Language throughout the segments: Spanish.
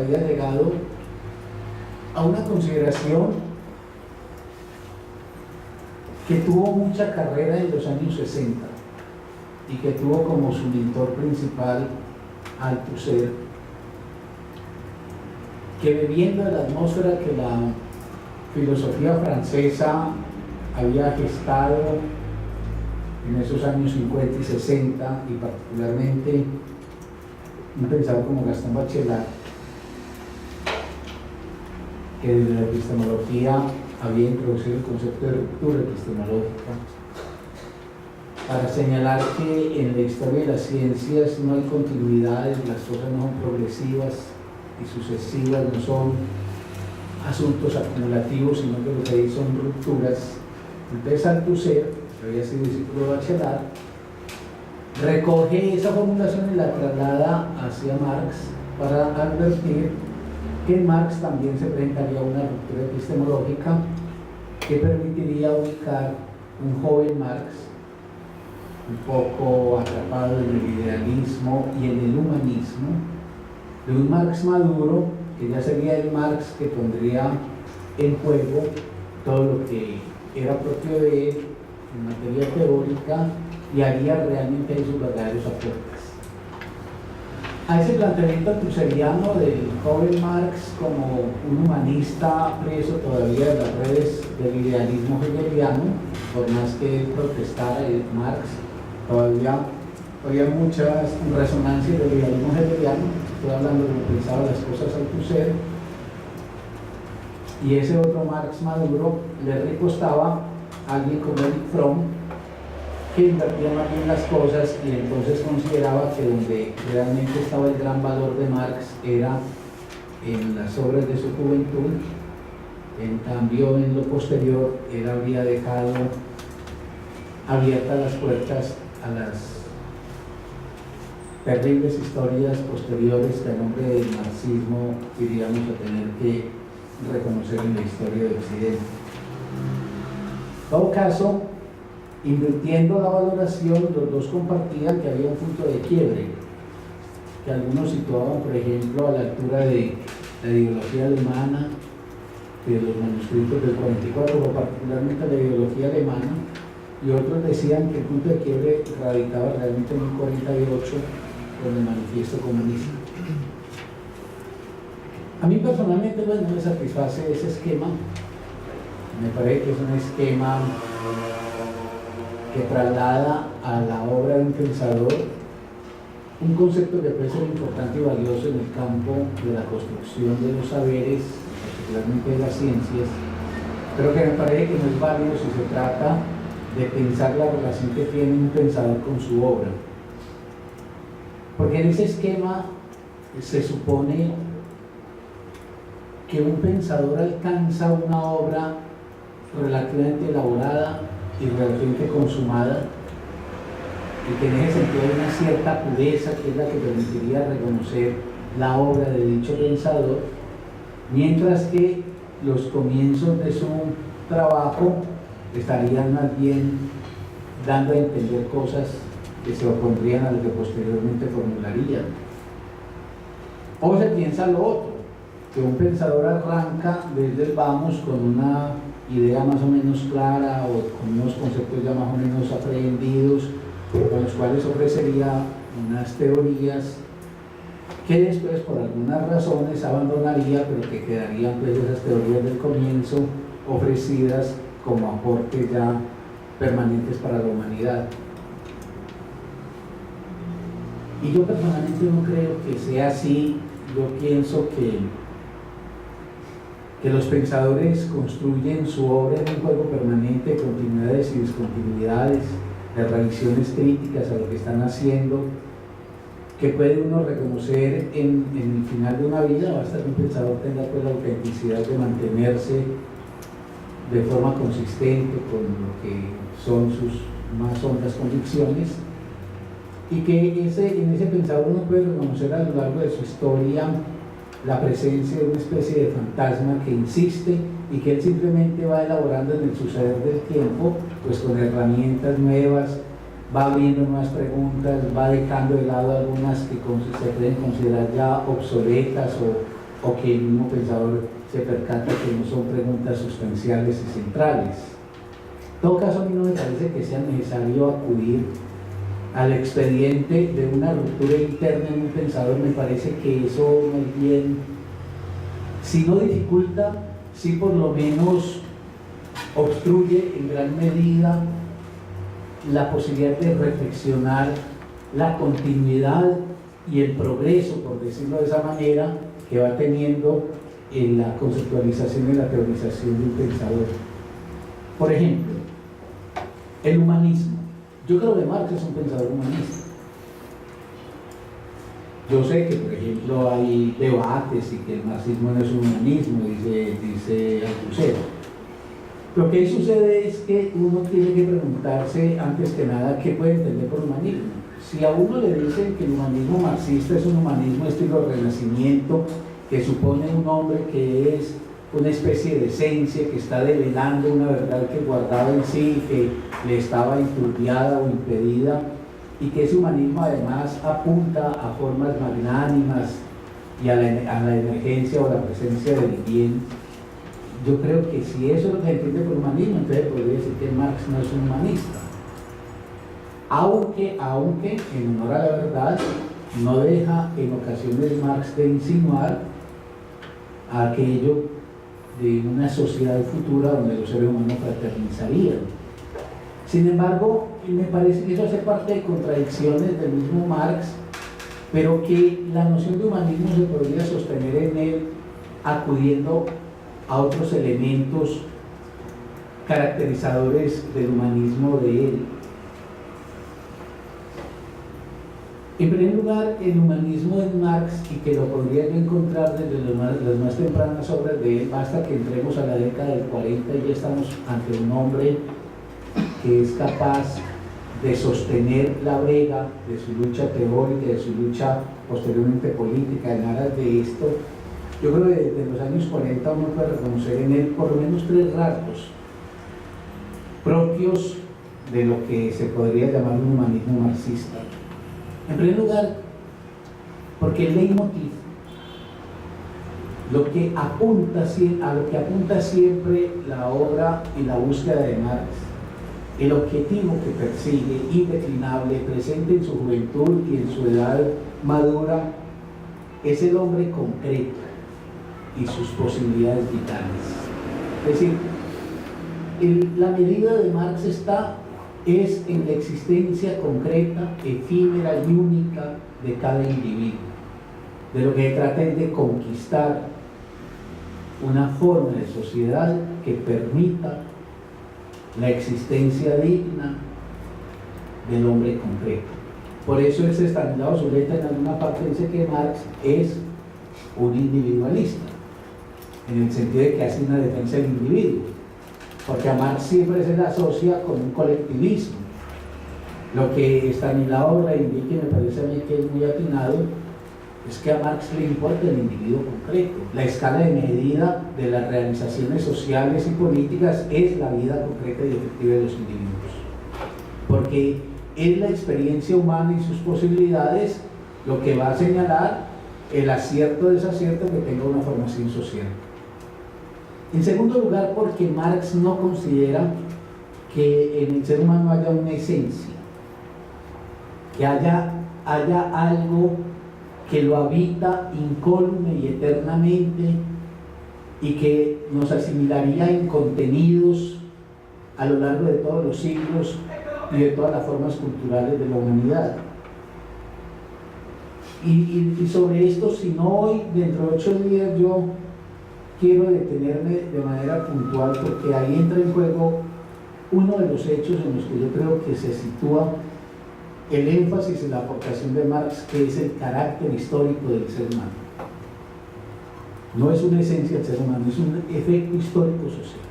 había llegado a una consideración que tuvo mucha carrera en los años 60 y que tuvo como su mentor principal Althusser, que bebiendo de la atmósfera que la filosofía francesa había gestado en esos años 50 y 60, y particularmente un pensador como Gaston Bachelard, que desde la epistemología había introducido el concepto de ruptura epistemológica, para señalar que en la historia de las ciencias no hay continuidades, las cosas no son progresivas y sucesivas, no son asuntos acumulativos, sino que lo que hay son rupturas. Entonces Althusser, que había sido discípulo de Bachelard, recoge esa formulación y la traslada hacia Marx para advertir que en Marx también se presentaría una ruptura epistemológica que permitiría ubicar un joven Marx un poco atrapado en el idealismo y en el humanismo, de un Marx maduro, que ya sería el Marx que pondría en juego todo lo que era propio de él en materia teórica y haría realmente sus verdaderos aportes. A ese planteamiento althuseriano del joven Marx como un humanista preso todavía de las redes del idealismo hegeliano, por más que protestara Marx, todavía había muchas resonancias del idealismo hegeliano. Estoy hablando de lo que pensaba las cosas Althusser, y ese otro Marx maduro le recostaba a alguien como Erich Fromm, que invertía más bien las cosas y entonces consideraba que donde realmente estaba el gran valor de Marx era en las obras de su juventud. En cambio, en lo posterior, él había dejado abiertas las puertas a las terribles historias posteriores que a nombre del marxismo iríamos a tener que reconocer en la historia de Occidente. En todo caso, invirtiendo la valoración, los dos compartían que había un punto de quiebre, que algunos situaban, por ejemplo, a la altura de la ideología alemana, de los manuscritos del 44, o particularmente la ideología alemana, y otros decían que el punto de quiebre radicaba realmente en el 48 con el manifiesto comunista. A mí personalmente no me satisface ese esquema. Me parece que es un esquema que traslada a la obra de un pensador un concepto que puede ser importante y valioso en el campo de la construcción de los saberes, particularmente de las ciencias, pero que me parece que no es válido si se trata de pensar la relación que tiene un pensador con su obra. Porque en ese esquema se supone que un pensador alcanza una obra relativamente elaborada y relativamente consumada, y que en ese sentido hay una cierta pureza que es la que permitiría reconocer la obra de dicho pensador, mientras que los comienzos de su trabajo estarían más bien dando a entender cosas que se opondrían a lo que posteriormente formularía. O se piensa lo otro, que un pensador arranca desde el vamos con una idea más o menos clara o con unos conceptos ya más o menos aprehendidos, con los cuales ofrecería unas teorías que después por algunas razones abandonaría, pero que quedarían pues esas teorías del comienzo ofrecidas como aportes ya permanentes para la humanidad. Y yo personalmente no creo que sea así. Yo pienso que los pensadores construyen su obra en un juego permanente de continuidades y discontinuidades, de revisiones críticas a lo que están haciendo, que puede uno reconocer en el final de una vida. Basta que un pensador tenga pues la autenticidad de mantenerse de forma consistente con lo que son sus más hondas convicciones, y que en ese pensador uno puede reconocer a lo largo de su historia la presencia de una especie de fantasma que insiste y que él simplemente va elaborando en el suceder del tiempo, pues con herramientas nuevas, va abriendo nuevas preguntas, va dejando de lado algunas que se pueden considerar ya obsoletas o que el mismo pensador se percata que no son preguntas sustanciales y centrales. En todo caso, a mí no me parece que sea necesario acudir al expediente de una ruptura interna en un pensador. Me parece que eso más bien, si no dificulta, sí por lo menos obstruye en gran medida la posibilidad de reflexionar la continuidad y el progreso, por decirlo de esa manera, que va teniendo en la conceptualización y la teorización de un pensador. Por ejemplo, el humanismo. Yo creo que Marx es un pensador humanista. Yo sé que, por ejemplo, hay debates y que el marxismo no es un humanismo, dice Althusser. Lo que ahí sucede es que uno tiene que preguntarse, antes que nada, qué puede entender por humanismo. Si a uno le dicen que el humanismo marxista es un humanismo estilo Renacimiento, que supone un hombre que es una especie de esencia, que está develando una verdad que guardaba en sí, que le estaba enturbiada o impedida, y que ese humanismo además apunta a formas magnánimas y a la emergencia o la presencia del bien. Yo creo que si eso es lo que se entiende por humanismo, entonces podría decir que Marx no es un humanista. Aunque en honor a la verdad, no deja en ocasiones Marx de insinuar aquello de una sociedad futura donde los seres humanos fraternizarían. Sin embargo, me parece que eso hace parte de contradicciones del mismo Marx, pero que la noción de humanismo se podría sostener en él acudiendo a otros elementos caracterizadores del humanismo de él. En primer lugar, el humanismo de Marx, y que lo podría yo encontrar desde las más tempranas obras de él, basta que entremos a la década del 40 y ya estamos ante un hombre que es capaz de sostener la brega de su lucha teórica, de su lucha posteriormente política en aras de esto. Yo creo que desde los años 40 uno puede reconocer en él por lo menos tres rasgos propios de lo que se podría llamar un humanismo marxista. En primer lugar, porque el leitmotiv, a lo que apunta siempre la obra y la búsqueda de Marx, el objetivo que persigue, indeclinable, presente en su juventud y en su edad madura, es el hombre concreto y sus posibilidades vitales. Es decir, la medida de Marx es en la existencia concreta, efímera y única de cada individuo. De lo que se trata es de conquistar una forma de sociedad que permita la existencia digna del hombre concreto. Por eso es Estanislao Zuleta en alguna parte dice que Marx es un individualista, en el sentido de que hace una defensa del individuo, porque a Marx siempre se le asocia con un colectivismo. Lo que Estanislao reivindica, y me parece a mí que es muy atinado, es que a Marx le importa el individuo concreto. La escala de medida de las realizaciones sociales y políticas es la vida concreta y efectiva de los individuos, porque es la experiencia humana y sus posibilidades lo que va a señalar el acierto o desacierto que tenga una formación social. En segundo lugar, porque Marx no considera que en el ser humano haya una esencia, que haya algo que lo habita incólume y eternamente y que nos asimilaría en contenidos a lo largo de todos los siglos y de todas las formas culturales de la humanidad. Y sobre esto, si no hoy, dentro de 8 días, yo quiero detenerme de manera puntual, porque ahí entra en juego uno de los hechos en los que yo creo que se sitúa el énfasis en la aportación de Marx, que es el carácter histórico del ser humano. No es una esencia del ser humano, es un efecto histórico social.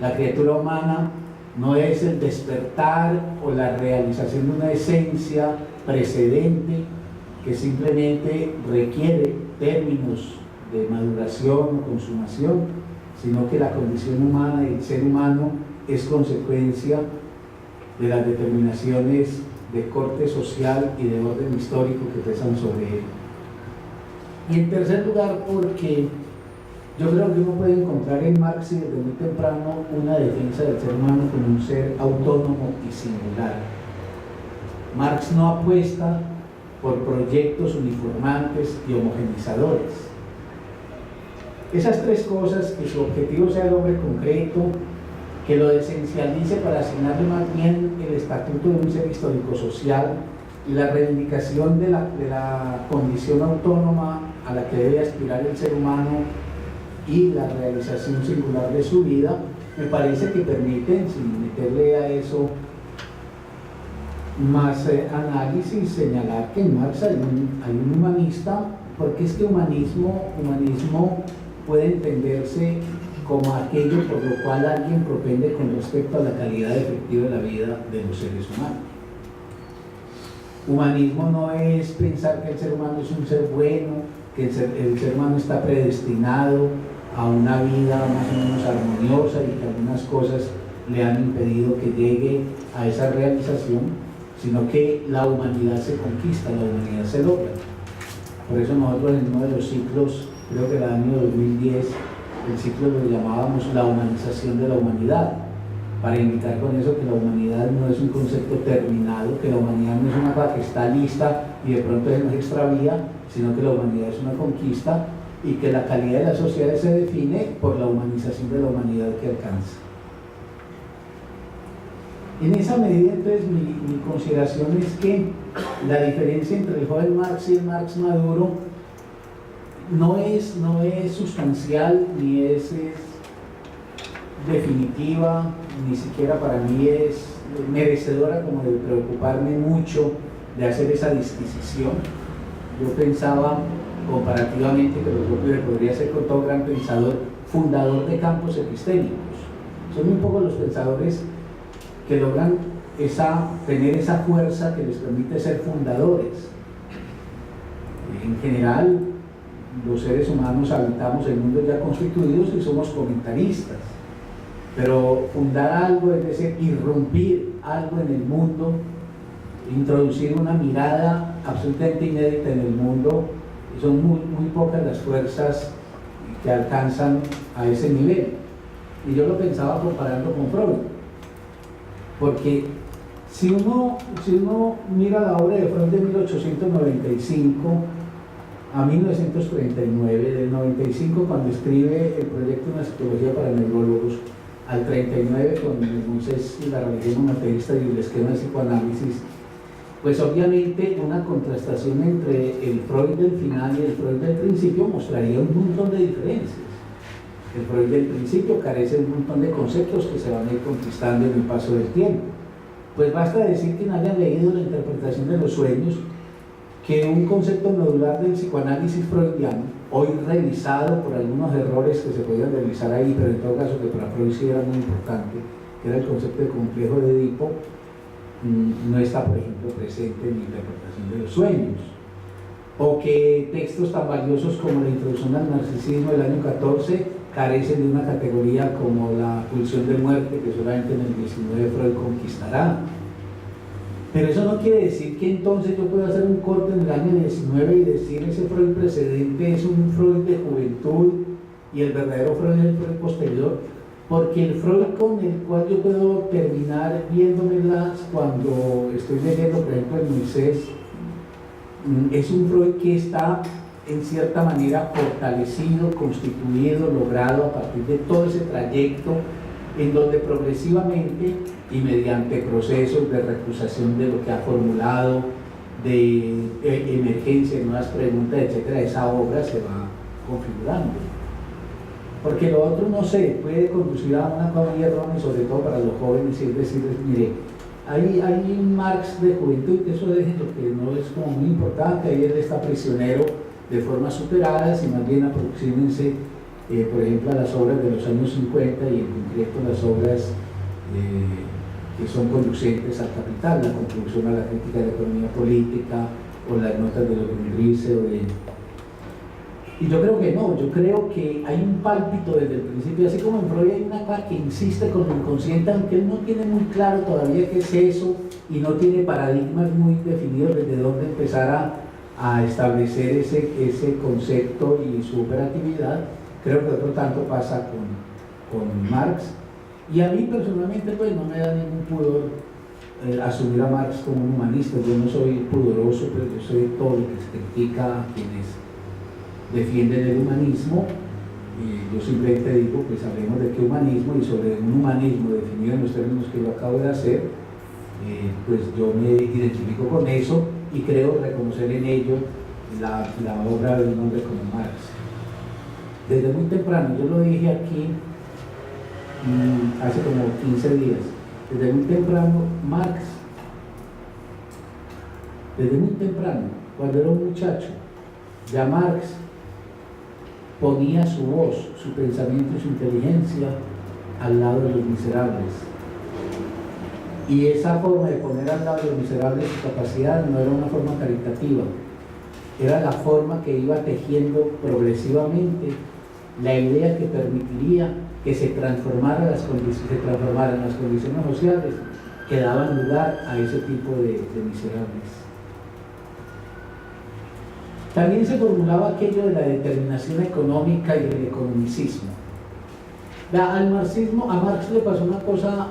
La criatura humana no es el despertar o la realización de una esencia precedente que simplemente requiere términos de maduración o consumación, sino que la condición humana y el ser humano es consecuencia de las determinaciones de corte social y de orden histórico que pesan sobre él. Y en tercer lugar, porque yo creo que uno puede encontrar en Marx y desde muy temprano una defensa del ser humano como un ser autónomo y singular. Marx no apuesta por proyectos uniformantes y homogenizadores. Esas tres cosas, que su objetivo sea el hombre concreto, que lo esencialice para asignarle más bien el estatuto de un ser histórico-social y la reivindicación de la condición autónoma a la que debe aspirar el ser humano y la realización singular de su vida, me parece que permiten, sin meterle a eso más análisis, señalar que en Marx hay un humanista, porque es que humanismo puede entenderse como aquello por lo cual alguien propende con respecto a la calidad efectiva de la vida de los seres humanos. Humanismo no es pensar que el ser humano es un ser bueno, que el ser humano está predestinado a una vida más o menos armoniosa y que algunas cosas le han impedido que llegue a esa realización, sino que la humanidad se conquista, la humanidad se logra. Por eso nosotros en uno de los ciclos, creo que el año 2010, el ciclo lo llamábamos la humanización de la humanidad, para indicar con eso que la humanidad no es un concepto terminado, que la humanidad no es una cosa que está lista y de pronto se nos extravía, sino que la humanidad es una conquista y que la calidad de las sociedades se define por la humanización de la humanidad que alcanza. En esa medida, entonces, mi consideración es que la diferencia entre el joven Marx y el Marx maduro no es sustancial, ni es definitiva, ni siquiera para mí es merecedora como de preocuparme mucho de hacer esa disquisición. Yo pensaba comparativamente que lo propio podría ser con todo gran pensador, fundador de campos epistémicos. Son muy pocos los pensadores que logran tener esa fuerza que les permite ser fundadores. En general, los seres humanos habitamos en mundos ya constituidos y somos comentaristas, pero fundar algo, es decir, irrumpir algo en el mundo, introducir una mirada absolutamente inédita en el mundo, son muy pocas las fuerzas que alcanzan a ese nivel. Y yo lo pensaba comparando con Freud, porque si uno mira la obra de Freud de 1895 a 1939, del 95 cuando escribe el proyecto de una psicología para neurólogos, al 39 con entonces la religión monoteísta y el esquema de psicoanálisis, pues obviamente una contrastación entre el Freud del final y el Freud del principio mostraría un montón de diferencias. El Freud del principio carece de un montón de conceptos que se van a ir conquistando en el paso del tiempo. Pues basta decir que no hayan leído la interpretación de los sueños, que un concepto medular del psicoanálisis freudiano, hoy revisado por algunos errores que se podían revisar ahí, pero en todo caso que para Freud sí era muy importante, que era el concepto de complejo de Edipo, no está, por ejemplo, presente en la interpretación de los sueños. O que textos tan valiosos como la introducción al narcisismo del año 14 carecen de una categoría como la pulsión de muerte, que solamente en el 19 Freud conquistará. Pero eso no quiere decir que entonces yo pueda hacer un corte en el año 19 y decir ese Freud precedente es un Freud de juventud y el verdadero Freud es el Freud posterior, porque el Freud con el cual yo puedo terminar viéndomelas cuando estoy leyendo, por ejemplo, el Moisés, es un Freud que está en cierta manera fortalecido, constituido, logrado a partir de todo ese trayecto en donde progresivamente y mediante procesos de recusación de lo que ha formulado, de emergencia de nuevas preguntas, etcétera, esa obra se va configurando. Porque lo otro, no sé, puede conducir a una caballería errónea, sobre todo para los jóvenes, y es decirles, mire, hay un Marx de juventud, que eso es lo que no es como muy importante, ahí él está prisionero de formas superadas, y más bien aproxímense, por ejemplo, a las obras de los años 50 y en concreto las obras que son conducentes al capital, la contribución a la crítica de la economía política, o las notas de Lorenrice, y yo creo que no, yo creo que hay un pálpito desde el principio, así como en Freud hay una cosa que insiste con lo inconsciente, aunque él no tiene muy claro todavía qué es eso, y no tiene paradigmas muy definidos desde dónde empezar a establecer ese concepto y su operatividad. Creo que otro tanto pasa con Marx, y a mí personalmente pues no me da ningún pudor asumir a Marx como un humanista. Yo no soy pudoroso, pero yo soy todo lo que se critica a quienes defienden el humanismo. Yo simplemente digo, pues hablemos de qué humanismo, y sobre un humanismo definido en los términos que yo acabo de hacer, pues yo me identifico con eso y creo reconocer en ello la obra de un hombre como Marx. Desde muy temprano, yo lo dije aquí hace como 15 días, desde muy temprano Marx, desde muy temprano, cuando era un muchacho, ya Marx ponía su voz, su pensamiento y su inteligencia al lado de los miserables. Y esa forma de poner al lado de los miserables su capacidad no era una forma caritativa, era la forma que iba tejiendo progresivamente la idea que permitiría que se transformaran las condiciones sociales que daban lugar a ese tipo de miserables. También se formulaba aquello de la determinación económica y del economicismo. A Marx le pasó una cosa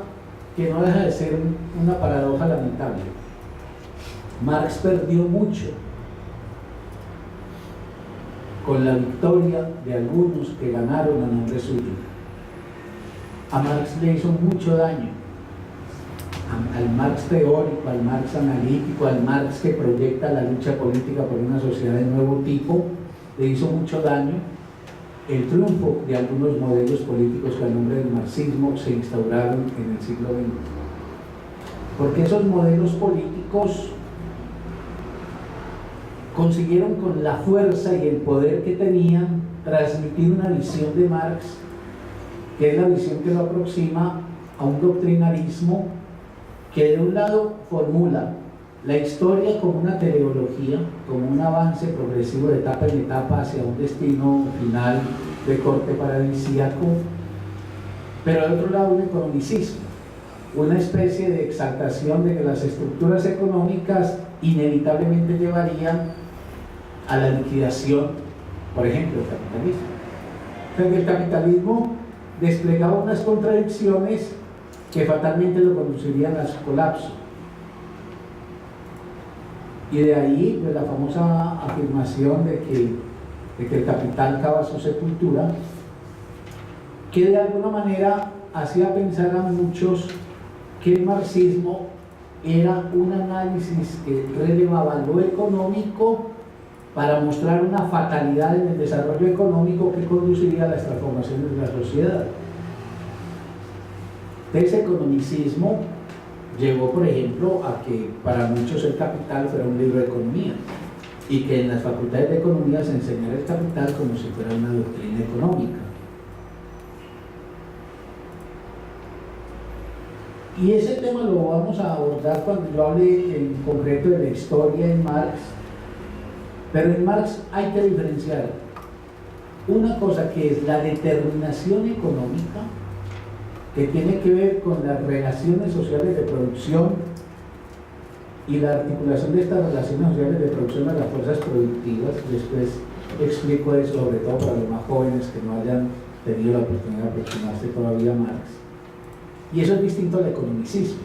que no deja de ser una paradoja lamentable. Marx perdió mucho con la victoria de algunos que ganaron a nombre suyo. A Marx le hizo mucho daño, al Marx teórico, al Marx analítico, al Marx que proyecta la lucha política por una sociedad de nuevo tipo, le hizo mucho daño el triunfo de algunos modelos políticos que a nombre del marxismo se instauraron en el siglo XX. Porque esos modelos políticos consiguieron, con la fuerza y el poder que tenían, transmitir una visión de Marx, que es la visión que lo aproxima a un doctrinarismo que de un lado formula la historia como una teleología, como un avance progresivo de etapa en etapa hacia un destino final de corte paradisíaco, pero de otro lado un economicismo, una especie de exaltación de que las estructuras económicas inevitablemente llevarían a la liquidación, por ejemplo, del capitalismo. Entonces, el capitalismo desplegaba unas contradicciones que fatalmente lo conducirían a su colapso. Y de ahí pues, la famosa afirmación de que el capital cava su sepultura, que de alguna manera hacía pensar a muchos que el marxismo era un análisis que relevaba lo económico para mostrar una fatalidad en el desarrollo económico que conduciría a las transformaciones de la sociedad. Ese economicismo llevó, por ejemplo, a que para muchos el Capital fuera un libro de economía, y que en las facultades de economía se enseñara el Capital como si fuera una doctrina económica. Y ese tema lo vamos a abordar cuando yo hable en concreto de la historia en Marx. Pero en Marx hay que diferenciar una cosa que es la determinación económica, que tiene que ver con las relaciones sociales de producción y la articulación de estas relaciones sociales de producción a las fuerzas productivas. Después explico eso, sobre todo para los más jóvenes que no hayan tenido la oportunidad de aproximarse todavía a Marx. Y eso es distinto al economicismo.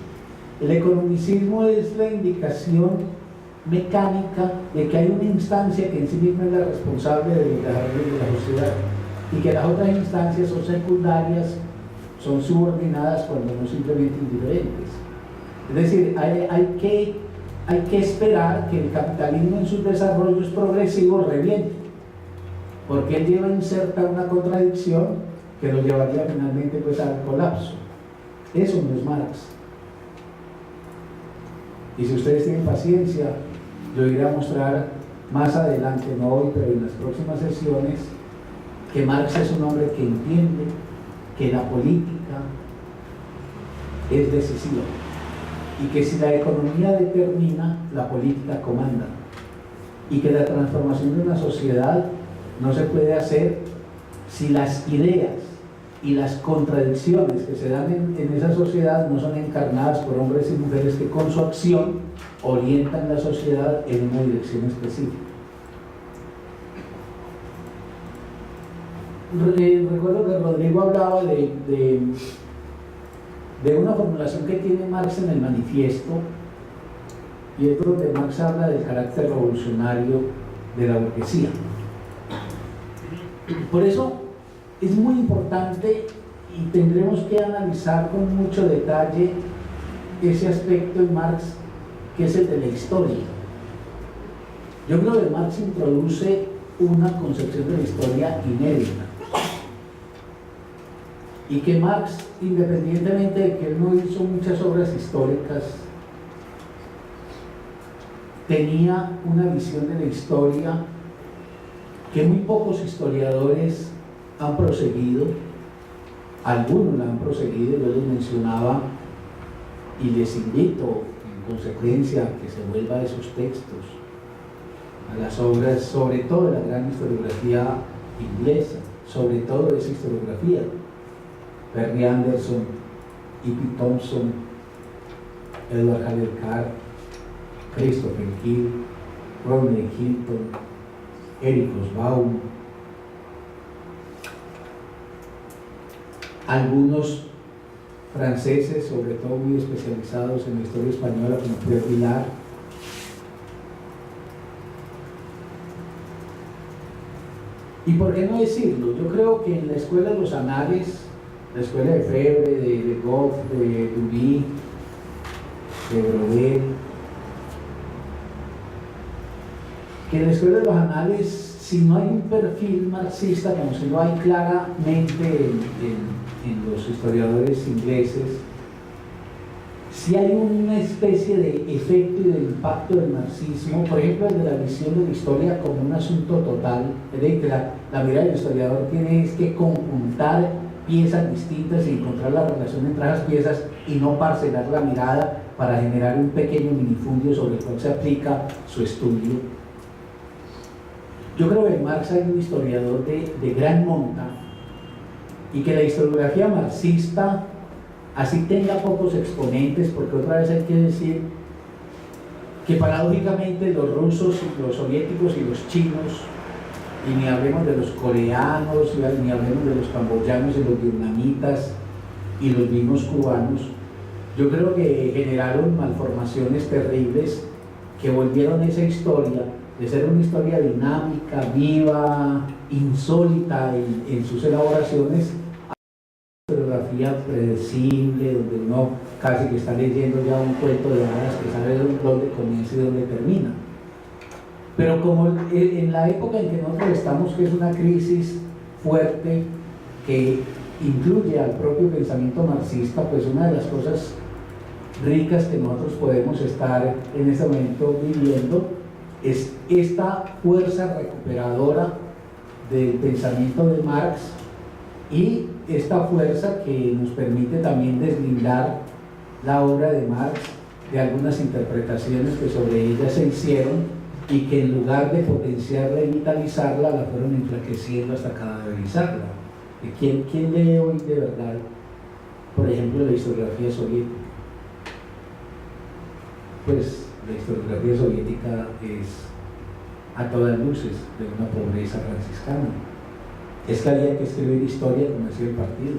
El economicismo es la indicación mecánica de que hay una instancia que en sí misma es la responsable del desarrollo de la sociedad, y que las otras instancias son secundarias, son subordinadas, cuando no simplemente indiferentes. Es decir, hay que esperar que el capitalismo en sus desarrollos progresivos reviente, porque él lleva inserta una contradicción que lo llevaría finalmente pues al colapso. Eso no es Marx. Y si ustedes tienen paciencia, yo iré a mostrar más adelante, no hoy, pero en las próximas sesiones, que Marx es un hombre que entiende que la política es decisiva, y que si la economía determina, la política comanda, y que la transformación de una sociedad no se puede hacer si las ideas y las contradicciones que se dan en esa sociedad no son encarnadas por hombres y mujeres que con su acción orientan la sociedad en una dirección específica. Recuerdo que Rodrigo hablaba de una formulación que tiene Marx en el manifiesto, y es donde Marx habla del carácter revolucionario de la burguesía. Por eso es muy importante y tendremos que analizar con mucho detalle ese aspecto en Marx, que es el de la historia. Yo creo que Marx introduce una concepción de la historia inédita, y que Marx, independientemente de que él no hizo muchas obras históricas, tenía una visión de la historia que muy pocos historiadores han proseguido. Algunos la han proseguido, yo les mencionaba, y les invito en consecuencia a que se vuelva a esos textos, a las obras, sobre todo de la gran historiografía inglesa, sobre todo de esa historiografía, Perry Anderson, E.P. Thompson, Edward Howard Carr, Christopher Hill, Rodney Hinton, Eric Hobsbawm, algunos franceses, sobre todo muy especializados en la historia española, como Pierre Vilar. ¿Y por qué no decirlo? Yo creo que en la escuela de los anales, la escuela de Febvre, de Goff, de Duby, de Brodel, que en la escuela de los anales, si no hay un perfil marxista, como si lo hay claramente en los historiadores ingleses, si hay una especie de efecto y de impacto del marxismo, por ejemplo, el de la visión de la historia como un asunto total, es decir, que la mirada del historiador tiene es que conjuntar piezas distintas y encontrar la relación entre esas piezas y no parcelar la mirada para generar un pequeño minifundio sobre el cual se aplica su estudio. Yo creo que en Marx hay un historiador de gran monta, y que la historiografía marxista, así tenga pocos exponentes, porque otra vez hay que decir que paradójicamente los rusos, los soviéticos y los chinos, y ni hablemos de los coreanos, ni hablemos de los camboyanos y los vietnamitas y los mismos cubanos, yo creo que generaron malformaciones terribles que volvieron esa historia de ser una historia dinámica, viva, insólita en sus elaboraciones, a una historiografía predecible, donde uno casi que está leyendo ya un cuento de hadas que sabe dónde comienza y dónde termina. Pero como en la época en que nosotros estamos, que es una crisis fuerte que incluye al propio pensamiento marxista, pues una de las cosas ricas que nosotros podemos estar en este momento viviendo es esta fuerza recuperadora del pensamiento de Marx, y esta fuerza que nos permite también deslindar la obra de Marx de algunas interpretaciones que sobre ella se hicieron y que en lugar de potenciarla y vitalizarla la fueron enflaqueciendo hasta cadaverizarla. ¿Quién lee hoy de verdad, por ejemplo, la historiografía soviética? Pues la historiografía soviética es a todas luces de una pobreza franciscana. Es que había que escribir historia, como decía el partido.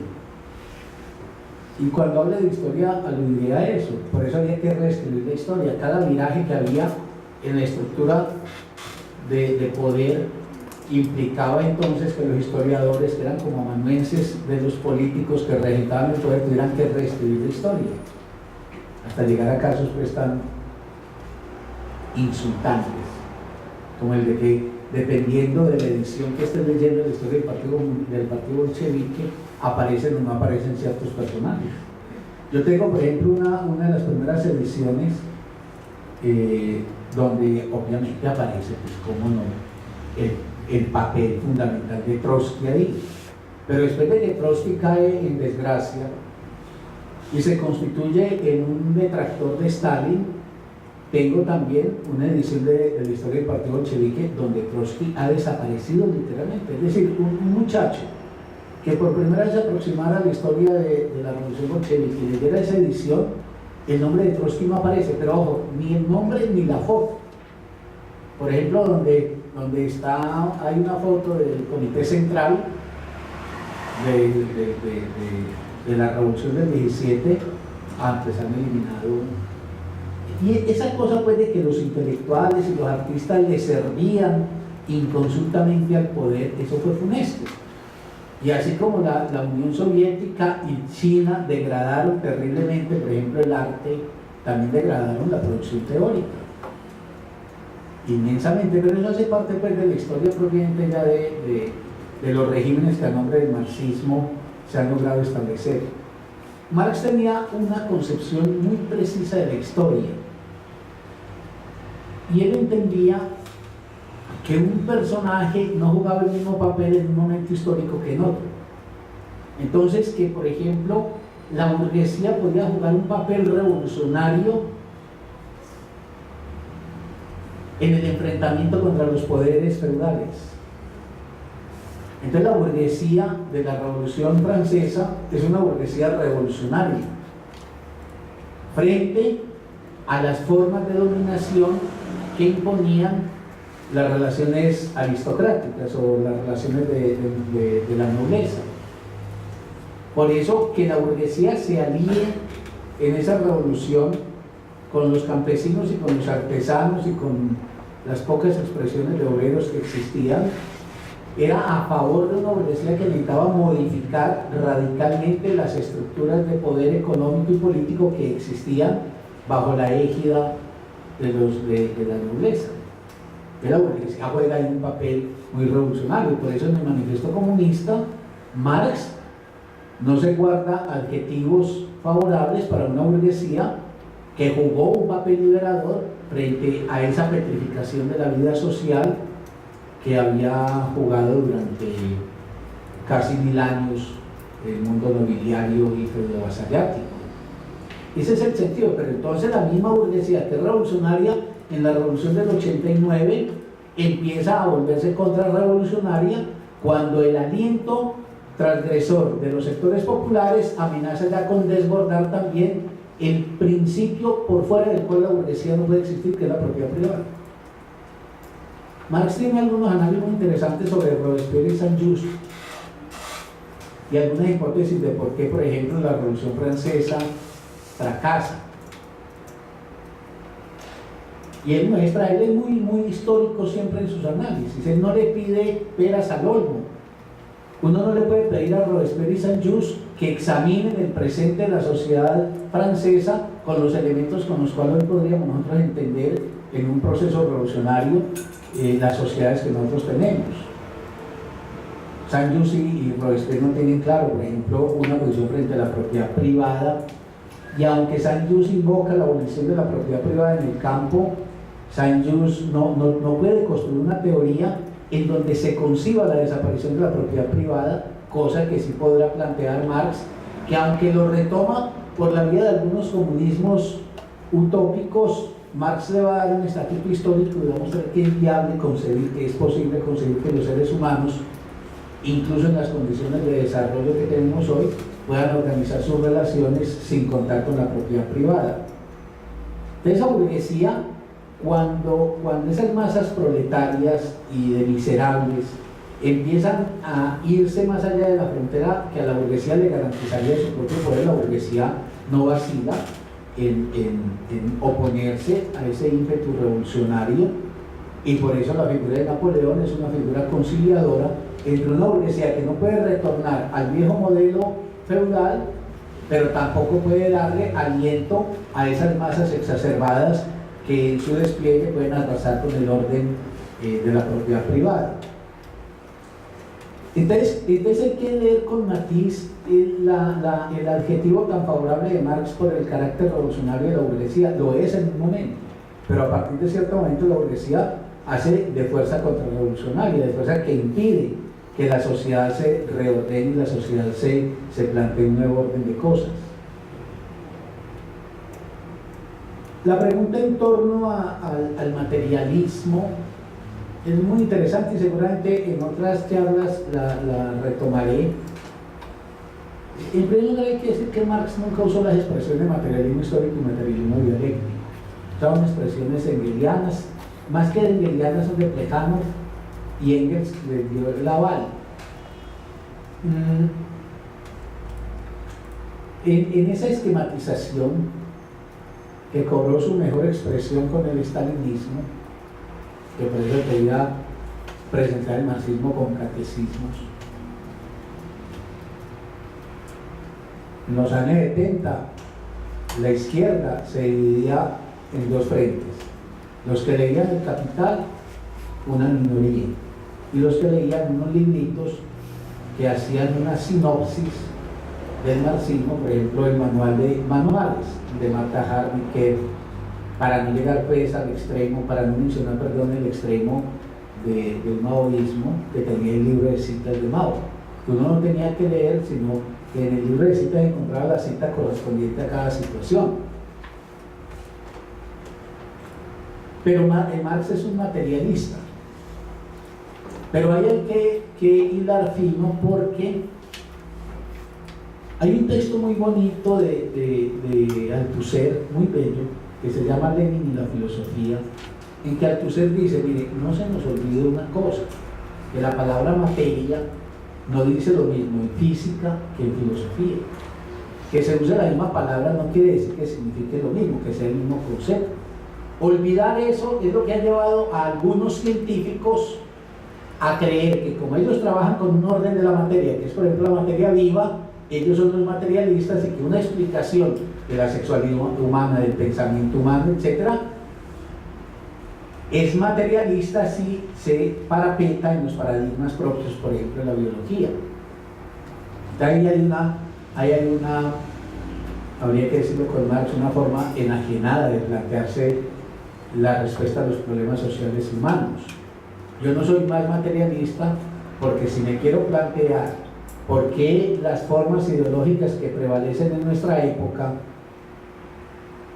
Y cuando habla de historia aludiría a eso, por eso había que reescribir la historia. Cada viraje que había en la estructura de poder implicaba entonces que los historiadores, que eran como amanuenses de los políticos que regentaban el poder, tuvieran que reescribir la historia, hasta llegar a casos pues tan insultantes como el de que, dependiendo de la edición que estés leyendo de la historia del partido bolchevique, aparecen o no aparecen ciertos personajes. Yo tengo, por ejemplo, una de las primeras ediciones donde obviamente aparece, pues cómo no, el papel fundamental de Trotsky ahí. Pero después de que Trotsky cae en desgracia y se constituye en un detractor de Stalin, tengo también una edición de la historia del partido bolchevique donde Trotsky ha desaparecido literalmente. Es decir, un muchacho que por primera vez se aproximara a la historia de la revolución bolchevique y leyera esa edición, el nombre de Trotsky no aparece, pero ojo, ni el nombre ni la foto. Por ejemplo, donde hay una foto del Comité Central de la revolución del 17, antes han eliminado. Y esa cosa pues de que los intelectuales y los artistas le servían inconsultamente al poder, eso fue funesto. Y así como la Unión Soviética y China degradaron terriblemente, por ejemplo, el arte, también degradaron la producción teórica inmensamente, pero eso hace parte pues de la historia propiamente ya de los regímenes que a nombre del marxismo se han logrado establecer. Marx tenía una concepción muy precisa de la historia y él entendía que un personaje no jugaba el mismo papel en un momento histórico que en otro. Entonces, que por ejemplo la burguesía podía jugar un papel revolucionario en el enfrentamiento contra los poderes feudales. Entonces la burguesía de la Revolución Francesa es una burguesía revolucionaria frente a las formas de dominación que imponían las relaciones aristocráticas o las relaciones de la nobleza. Por eso que la burguesía se alíe en esa revolución con los campesinos y con los artesanos y con las pocas expresiones de obreros que existían, era a favor de una burguesía que necesitaba modificar radicalmente las estructuras de poder económico y político que existían bajo la égida de la nobleza. La burguesía juega ahí un papel muy revolucionario, por eso en el Manifiesto Comunista Marx no se guarda adjetivos favorables para una burguesía que jugó un papel liberador frente a esa petrificación de la vida social que había jugado durante casi 1000 años el mundo nobiliario y feudo-vasallático. Ese es el sentido, pero entonces la misma burguesía que es revolucionaria en la revolución del 89 empieza a volverse contrarrevolucionaria cuando el aliento transgresor de los sectores populares amenaza ya con desbordar también el principio por fuera del cual la burguesía no puede existir, que es la propiedad privada. Marx tiene algunos análisis muy interesantes sobre Robespierre y Saint-Just y algunas hipótesis de por qué, por ejemplo, la Revolución Francesa fracasa. Y él muestra, él es muy histórico siempre en sus análisis, él no le pide peras al olmo. Uno no le puede pedir a Robespierre y Saint-Just que examinen el presente de la sociedad francesa con los elementos con los cuales hoy podríamos nosotros entender en un proceso revolucionario las sociedades que nosotros tenemos. Saint-Just y Robespierre no tienen claro, por ejemplo, una posición frente a la propiedad privada, y aunque Saint-Just invoca la abolición de la propiedad privada en el campo, Saint-Just no puede construir una teoría en donde se conciba la desaparición de la propiedad privada, cosa que sí podrá plantear Marx, que aunque lo retoma por la vía de algunos comunismos utópicos, Marx le va a dar un estatuto histórico y va a mostrar que es viable concebir, que es posible concebir que los seres humanos, incluso en las condiciones de desarrollo que tenemos hoy, puedan organizar sus relaciones sin contar con la propiedad privada. Entonces, esa burguesía, cuando esas masas proletarias y de miserables empiezan a irse más allá de la frontera que a la burguesía le garantizaría su propio poder, la burguesía no vacila en oponerse a ese ímpetu revolucionario, y por eso la figura de Napoleón es una figura conciliadora entre una burguesía que no puede retornar al viejo modelo feudal, pero tampoco puede darle aliento a esas masas exacerbadas que en su despliegue pueden arrasar con el orden de la propiedad privada. Entonces hay que leer con matiz el adjetivo tan favorable de Marx por el carácter revolucionario de la burguesía. Lo es en un momento, pero a partir de cierto momento la burguesía hace de fuerza contrarrevolucionaria, de fuerza que impide que la sociedad se reordene y la sociedad se plantee un nuevo orden de cosas. La pregunta en torno al materialismo es muy interesante y seguramente en otras charlas la retomaré. En primer lugar, hay que decir que Marx nunca usó las expresiones materialismo histórico y materialismo dialéctico. Son expresiones engelianas, más que engelianas son de Plejánov, y Engels les dio el aval. En esa esquematización que cobró su mejor expresión con el estalinismo, que por eso quería presentar el marxismo con catecismos, en los años 70 la izquierda se dividía en dos frentes: los que leían El Capital, una minoría, y los que leían unos libritos que hacían una sinopsis del marxismo, por ejemplo el manual de manuales de Marta Harnecker, para no llegar pues al extremo, para no mencionar, perdón, el extremo del maoísmo, que tenía el libro de citas de Mao, que uno no tenía que leer, sino que en el libro de citas encontraba la cita correspondiente a cada situación. Pero Marx es un materialista, pero hay que hilar fino, porque hay un texto muy bonito de Althusser, muy bello, que se llama Lenin y la filosofía, en que Althusser dice: mire, no se nos olvide una cosa, que la palabra materia no dice lo mismo en física que en filosofía. Que se use la misma palabra no quiere decir que signifique lo mismo, que sea el mismo concepto. Olvidar eso es lo que ha llevado a algunos científicos a creer que, como ellos trabajan con un orden de la materia, que es por ejemplo la materia viva, ellos son los materialistas, y que una explicación de la sexualidad humana, del pensamiento humano, etc., es materialista si se parapeta en los paradigmas propios, por ejemplo, de la biología. Entonces ahí hay una, habría que decirlo con Marx, una forma enajenada de plantearse la respuesta a los problemas sociales humanos. Yo no soy más materialista, porque si me quiero plantear por qué las formas ideológicas que prevalecen en nuestra época,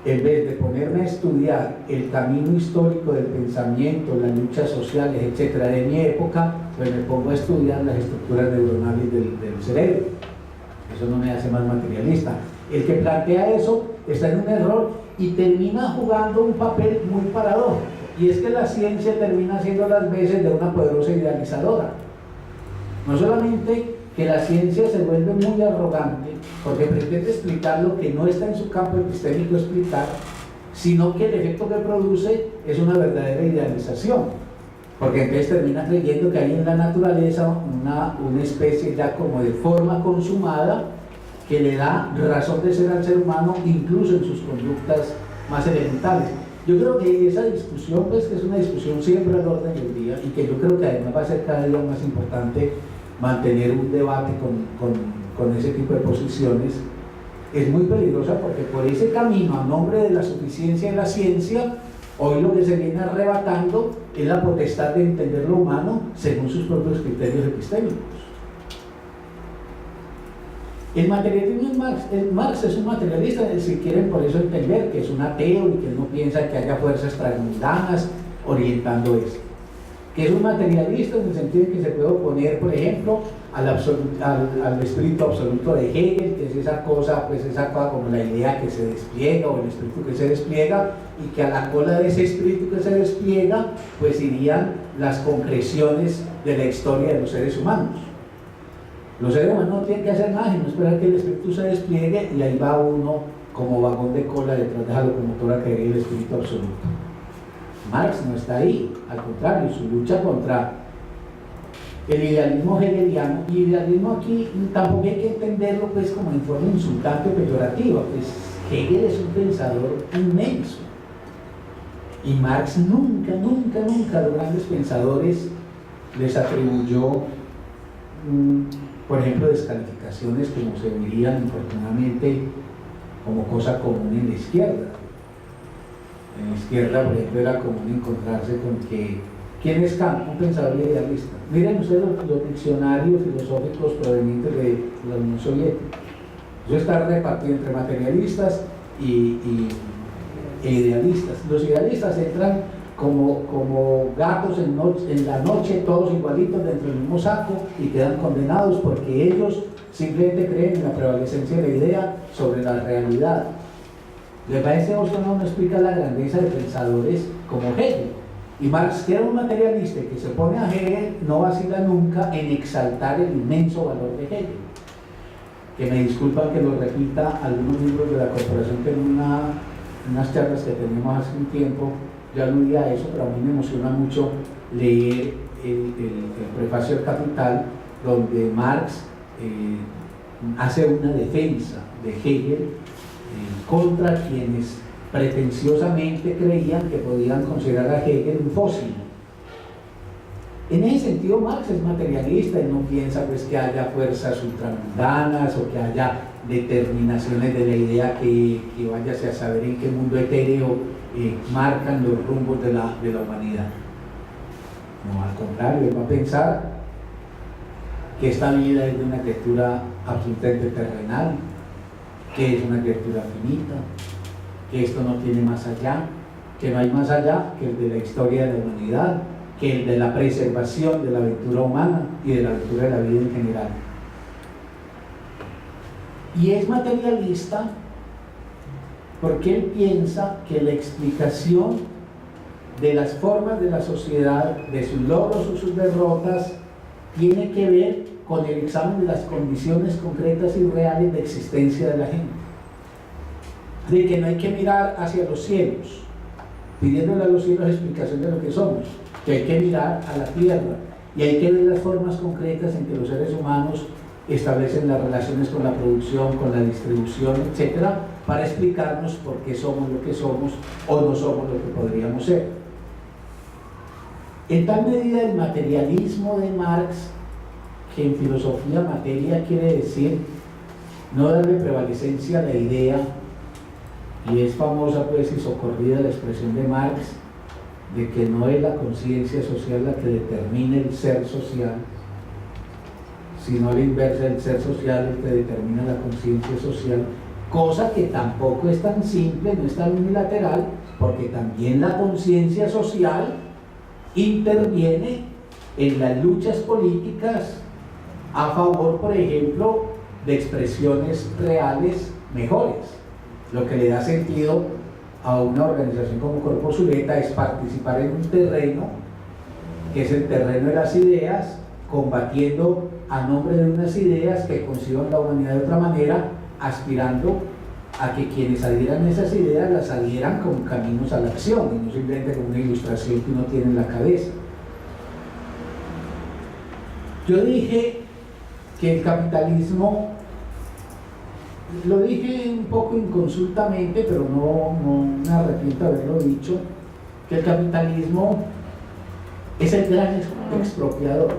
en vez de ponerme a estudiar el camino histórico del pensamiento, las luchas sociales, etcétera, de mi época, pues me pongo a estudiar las estructuras neuronales del cerebro. Eso no me hace más materialista. El que plantea eso está en un error y termina jugando un papel muy paradójico, y es que la ciencia termina siendo las veces de una poderosa idealizadora. No solamente que la ciencia se vuelve muy arrogante porque pretende explicar lo que no está en su campo epistémico explicar, sino que el efecto que produce es una verdadera idealización, porque entonces termina creyendo que hay en la naturaleza una especie ya como de forma consumada que le da razón de ser al ser humano, incluso en sus conductas más elementales. Yo creo que esa discusión, pues, que es una discusión siempre al orden del día, y que yo creo que además va a ser cada día más importante mantener un debate con ese tipo de posiciones, es muy peligrosa, porque por ese camino, a nombre de la suficiencia de la ciencia, hoy lo que se viene arrebatando es la potestad de entender lo humano según sus propios criterios epistémicos. El materialismo en Marx es un materialista, si quieren por eso entender que es un ateo y que no piensa que haya fuerzas transmundanas orientando esto. Que es un materialista en el sentido de que se puede oponer, por ejemplo, al espíritu absoluto de Hegel, que es esa cosa como la idea que se despliega, o el espíritu que se despliega, y que a la cola de ese espíritu que se despliega pues irían las concreciones de la historia de los seres humanos. Los seres humanos no tienen que hacer nada sino esperar que el espíritu se despliegue, y ahí va uno como vagón de cola detrás de la locomotora que es el espíritu absoluto. Marx no está ahí, al contrario, su lucha contra el idealismo hegeliano, y idealismo aquí tampoco hay que entenderlo pues como en forma insultante o peyorativa, pues Hegel es un pensador inmenso, y Marx nunca a los grandes pensadores les atribuyó por ejemplo, descalificaciones como se dirían infortunadamente como cosa común en la izquierda. En la izquierda, por ejemplo, era común encontrarse con que ¿quién es Kant? Un pensador idealista. Miren ustedes los diccionarios filosóficos provenientes de la Unión Soviética. Eso está repartido entre materialistas e idealistas. Los idealistas entran como gatos en la noche, todos igualitos dentro del mismo saco, y quedan condenados porque ellos simplemente creen en la prevalecencia de la idea sobre la realidad. ¿Les parece a usted no explica la grandeza de pensadores como Hegel? Y Marx, que era un materialista que se opone a Hegel, no vacila nunca en exaltar el inmenso valor de Hegel. Que me disculpan que lo repita algunos miembros de la corporación, que en unas charlas que teníamos hace un tiempo ya aludí a eso, pero a mí me emociona mucho leer el prefacio del Capital, donde Marx hace una defensa de Hegel contra quienes pretenciosamente creían que podían considerar a Hegel un fósil. En ese sentido, Marx es materialista y no piensa pues, que haya fuerzas ultramundanas o que haya determinaciones de la idea que váyase a saber en qué mundo etéreo marcan los rumbos de la humanidad. No, al contrario, él va a pensar que esta vida es de una criatura absolutamente terrenal, que es una criatura finita, que esto no tiene más allá, que no hay más allá que el de la historia de la humanidad, que el de la preservación de la aventura humana y de la aventura de la vida en general. Y es materialista porque él piensa que la explicación de las formas de la sociedad, de sus logros o sus derrotas, tiene que ver con el examen de las condiciones concretas y reales de existencia de la gente. De que no hay que mirar hacia los cielos, pidiéndole a los cielos explicación de lo que somos, que hay que mirar a la tierra y hay que ver las formas concretas en que los seres humanos establecen las relaciones con la producción, con la distribución, etcétera, para explicarnos por qué somos lo que somos o no somos lo que podríamos ser. En tal medida el materialismo de Marx, que en filosofía materia quiere decir no darle prevalecencia a la idea, y es famosa pues y socorrida la expresión de Marx de que no es la conciencia social la que determina el ser social, sino a la inversa, el ser social el que determina la conciencia social, cosa que tampoco es tan simple, no es tan unilateral, porque también la conciencia social interviene en las luchas políticas a favor, por ejemplo, de expresiones reales mejores. Lo que le da sentido a una organización como Corpo Zuleta es participar en un terreno que es el terreno de las ideas, combatiendo a nombre de unas ideas que conciban la humanidad de otra manera, aspirando a que quienes adhieran a esas ideas las adhieran como caminos a la acción y no simplemente como una ilustración que uno tiene en la cabeza. Yo dije que el capitalismo, lo dije un poco inconsultamente, pero no me arrepiento de haberlo dicho, que el capitalismo es el gran expropiador.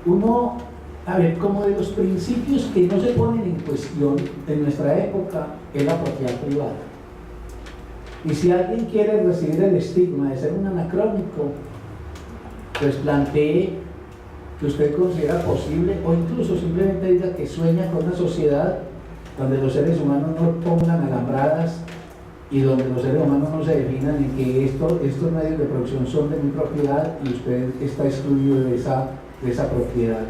Uno, a ver, como de los principios que no se ponen en cuestión en nuestra época es la propiedad privada. Y si alguien quiere recibir el estigma de ser un anacrónico, pues plantee que usted considera posible, o incluso simplemente diga que sueña con una sociedad donde los seres humanos no pongan alambradas y donde los seres humanos no se definan en que estos medios de producción son de mi propiedad y usted está excluido de esa propiedad.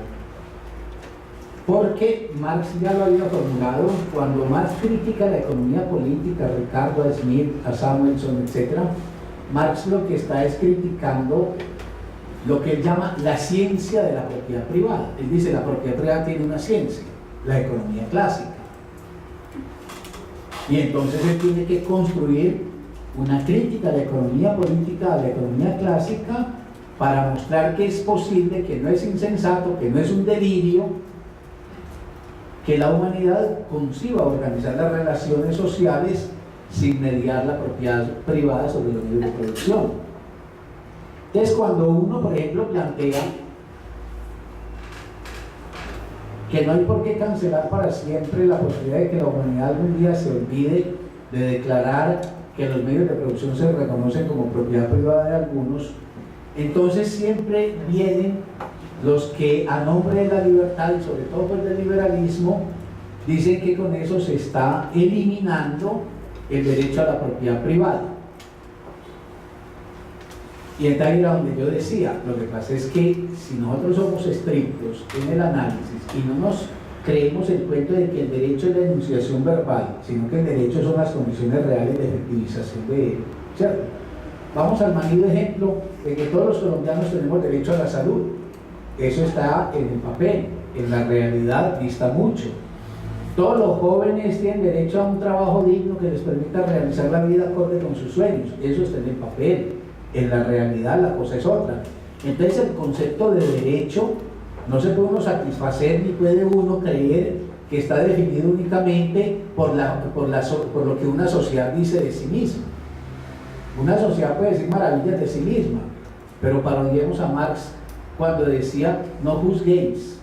Porque Marx ya lo había formulado cuando Marx critica la economía política, a Ricardo, a Smith, a Samuelson, etc. Marx lo que está es criticando lo que él llama la ciencia de la propiedad privada. Él dice la propiedad privada tiene una ciencia, la economía clásica. Y entonces él tiene que construir una crítica a la economía política, a la economía clásica, para mostrar que es posible, que no es insensato, que no es un delirio, que la humanidad conciba organizar las relaciones sociales sin mediar la propiedad privada sobre los medios de producción. Entonces, cuando uno, por ejemplo, plantea que no hay por qué cancelar para siempre la posibilidad de que la humanidad algún día se olvide de declarar que los medios de producción se reconocen como propiedad privada de algunos, entonces siempre vienen los que a nombre de la libertad y sobre todo pues del liberalismo dicen que con eso se está eliminando el derecho a la propiedad privada. Y entonces era donde yo decía, lo que pasa es que si nosotros somos estrictos en el análisis y no nos creemos el cuento de que el derecho es la enunciación verbal, sino que el derecho son las condiciones reales de efectivización de él, ¿cierto? Vamos al manido ejemplo de que todos los colombianos tenemos derecho a la salud. Eso está en el papel, en la realidad dista mucho. Todos los jóvenes tienen derecho a un trabajo digno que les permita realizar la vida acorde con sus sueños. Eso está en el papel. En la realidad la cosa es otra. Entonces el concepto de derecho no se puede uno satisfacer ni puede uno creer que está definido únicamente por lo que una sociedad dice de sí misma. Una sociedad puede decir maravillas de sí misma, pero parodiemos a Marx cuando decía: no juzguéis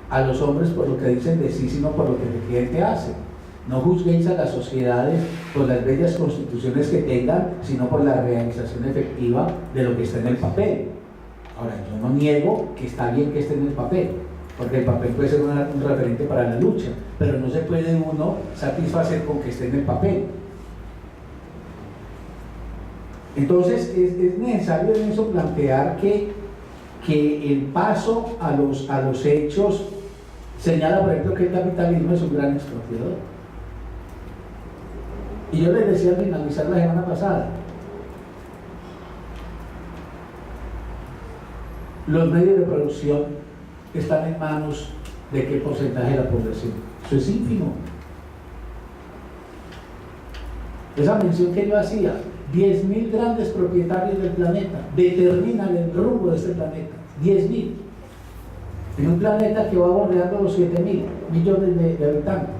a los hombres por lo que dicen de sí, sino por lo que efectivamente hacen. No juzguéis a las sociedades por las bellas constituciones que tengan, sino por la realización efectiva de lo que está en el papel. Ahora, yo no niego que está bien que esté en el papel, porque el papel puede ser un referente para la lucha, pero no se puede uno satisfacer con que esté en el papel. Entonces es necesario en eso plantear que el paso a los hechos señala, por ejemplo, que el capitalismo es un gran expropiador. Y yo les decía al finalizar la semana pasada, los medios de producción están en manos de qué porcentaje de la población. Eso es ínfimo. Esa mención que yo hacía, 10.000 grandes propietarios del planeta determinan el rumbo de este planeta. 10.000 en un planeta que va bordeando los 7.000 millones de habitantes.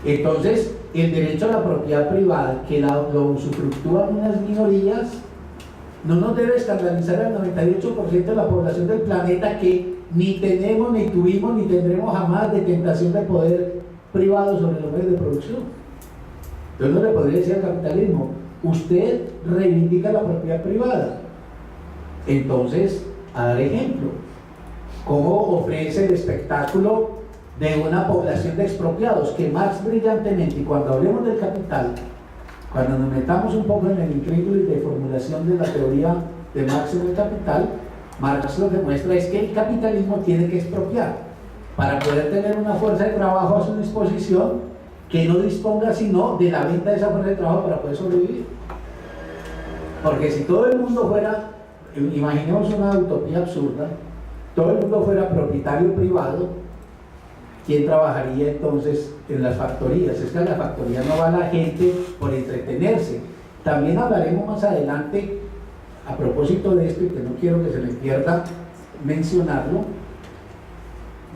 Entonces el derecho a la propiedad privada, que lo usufructúan unas minorías, no nos debe escandalizar al 98% de la población del planeta, que ni tenemos, ni tuvimos, ni tendremos jamás de tentación de poder privado sobre los medios de producción. Yo no le podría decir al capitalismo: usted reivindica la propiedad privada. Entonces, a dar ejemplo, ¿cómo ofrece el espectáculo de una población de expropiados? Que Marx brillantemente, y cuando hablemos del capital, cuando nos metamos un poco en el incrédulo y de formulación de la teoría de Marx en el capital, Marx lo que muestra es que el capitalismo tiene que expropiar para poder tener una fuerza de trabajo a su disposición, que no disponga sino de la venta de esa fuerza de trabajo para poder sobrevivir. Porque si todo el mundo fuera, imaginemos una utopía absurda, todo el mundo fuera propietario privado, ¿quién trabajaría entonces en las factorías? Es que a la factoría no va la gente por entretenerse. También hablaremos más adelante, a propósito de esto, y que no quiero que se me pierda mencionarlo,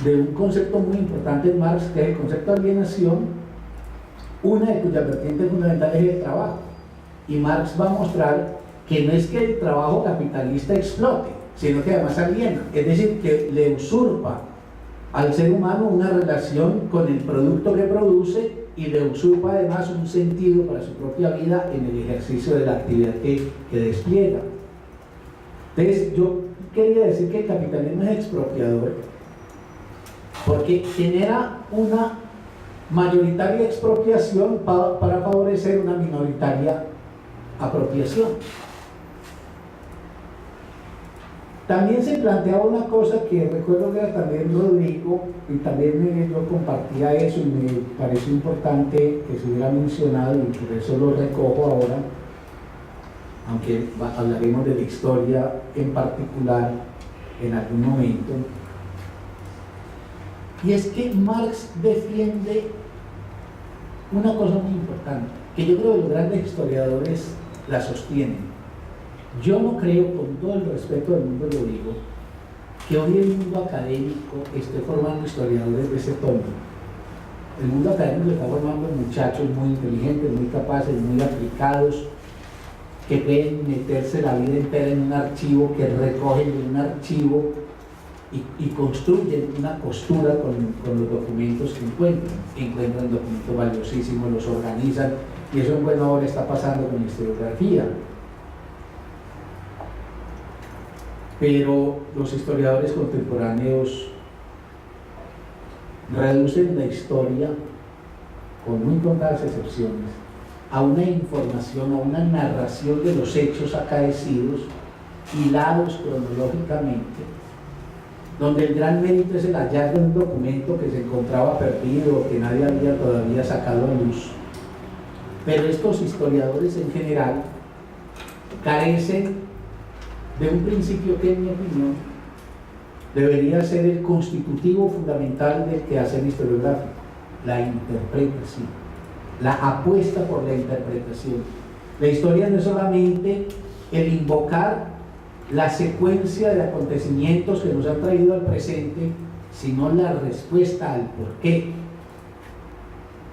de un concepto muy importante en Marx, que es el concepto de alienación, una de cuyas vertientes fundamentales es el trabajo. Y Marx va a mostrar que no es que el trabajo capitalista explote, sino que además aliena, es decir, que le usurpa al ser humano una relación con el producto que produce, y le usurpa además un sentido para su propia vida en el ejercicio de la actividad que despliega. Entonces, yo quería decir que el capitalismo es expropiador porque genera una mayoritaria expropiación para favorecer una minoritaria apropiación. También se planteaba una cosa que recuerdo que era también Rodrigo, y también yo compartía eso y me pareció importante que se hubiera mencionado, y por eso lo recojo ahora, aunque hablaremos de la historia en particular en algún momento. Y es que Marx defiende una cosa muy importante, que yo creo que los grandes historiadores la sostienen. Yo no creo, con todo el respeto del mundo lo digo, que hoy el mundo académico esté formando historiadores de ese tono. El mundo académico está formando muchachos muy inteligentes, muy capaces, muy aplicados, que pueden meterse la vida entera en un archivo, que recogen de un archivo y construyen una costura con los documentos que encuentran documentos valiosísimos, los organizan, y eso en buena hora está pasando con la historiografía. Pero los historiadores contemporáneos reducen la historia, con muy contadas excepciones, a una información, a una narración de los hechos acaecidos, hilados cronológicamente, donde el gran mérito es el hallazgo de un documento que se encontraba perdido o que nadie había todavía sacado a luz, pero estos historiadores en general carecen de un principio que, en mi opinión, debería ser el constitutivo fundamental del quehacer historiográfico: la interpretación, la apuesta por la interpretación. La historia no es solamente el invocar la secuencia de acontecimientos que nos han traído al presente, sino la respuesta al por qué.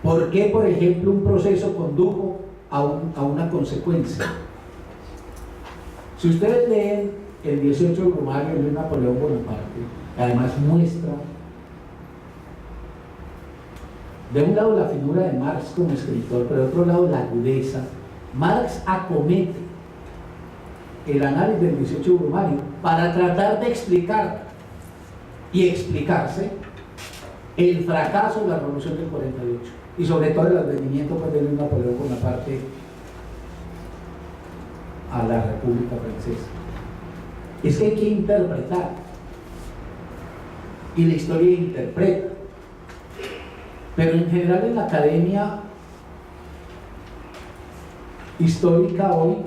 ¿Por qué, por ejemplo, un proceso condujo a una consecuencia? Si ustedes leen el 18 de Brumario de Napoleón Bonaparte, además muestra de un lado la figura de Marx como escritor, pero de otro lado la agudeza. Marx acomete el análisis del 18 de Brumario para tratar de explicar y explicarse el fracaso de la Revolución del 48 y sobre todo el advenimiento de Napoleón Bonaparte a la República Francesa. Es que hay que interpretar, y la historia interpreta, pero en general en la academia histórica hoy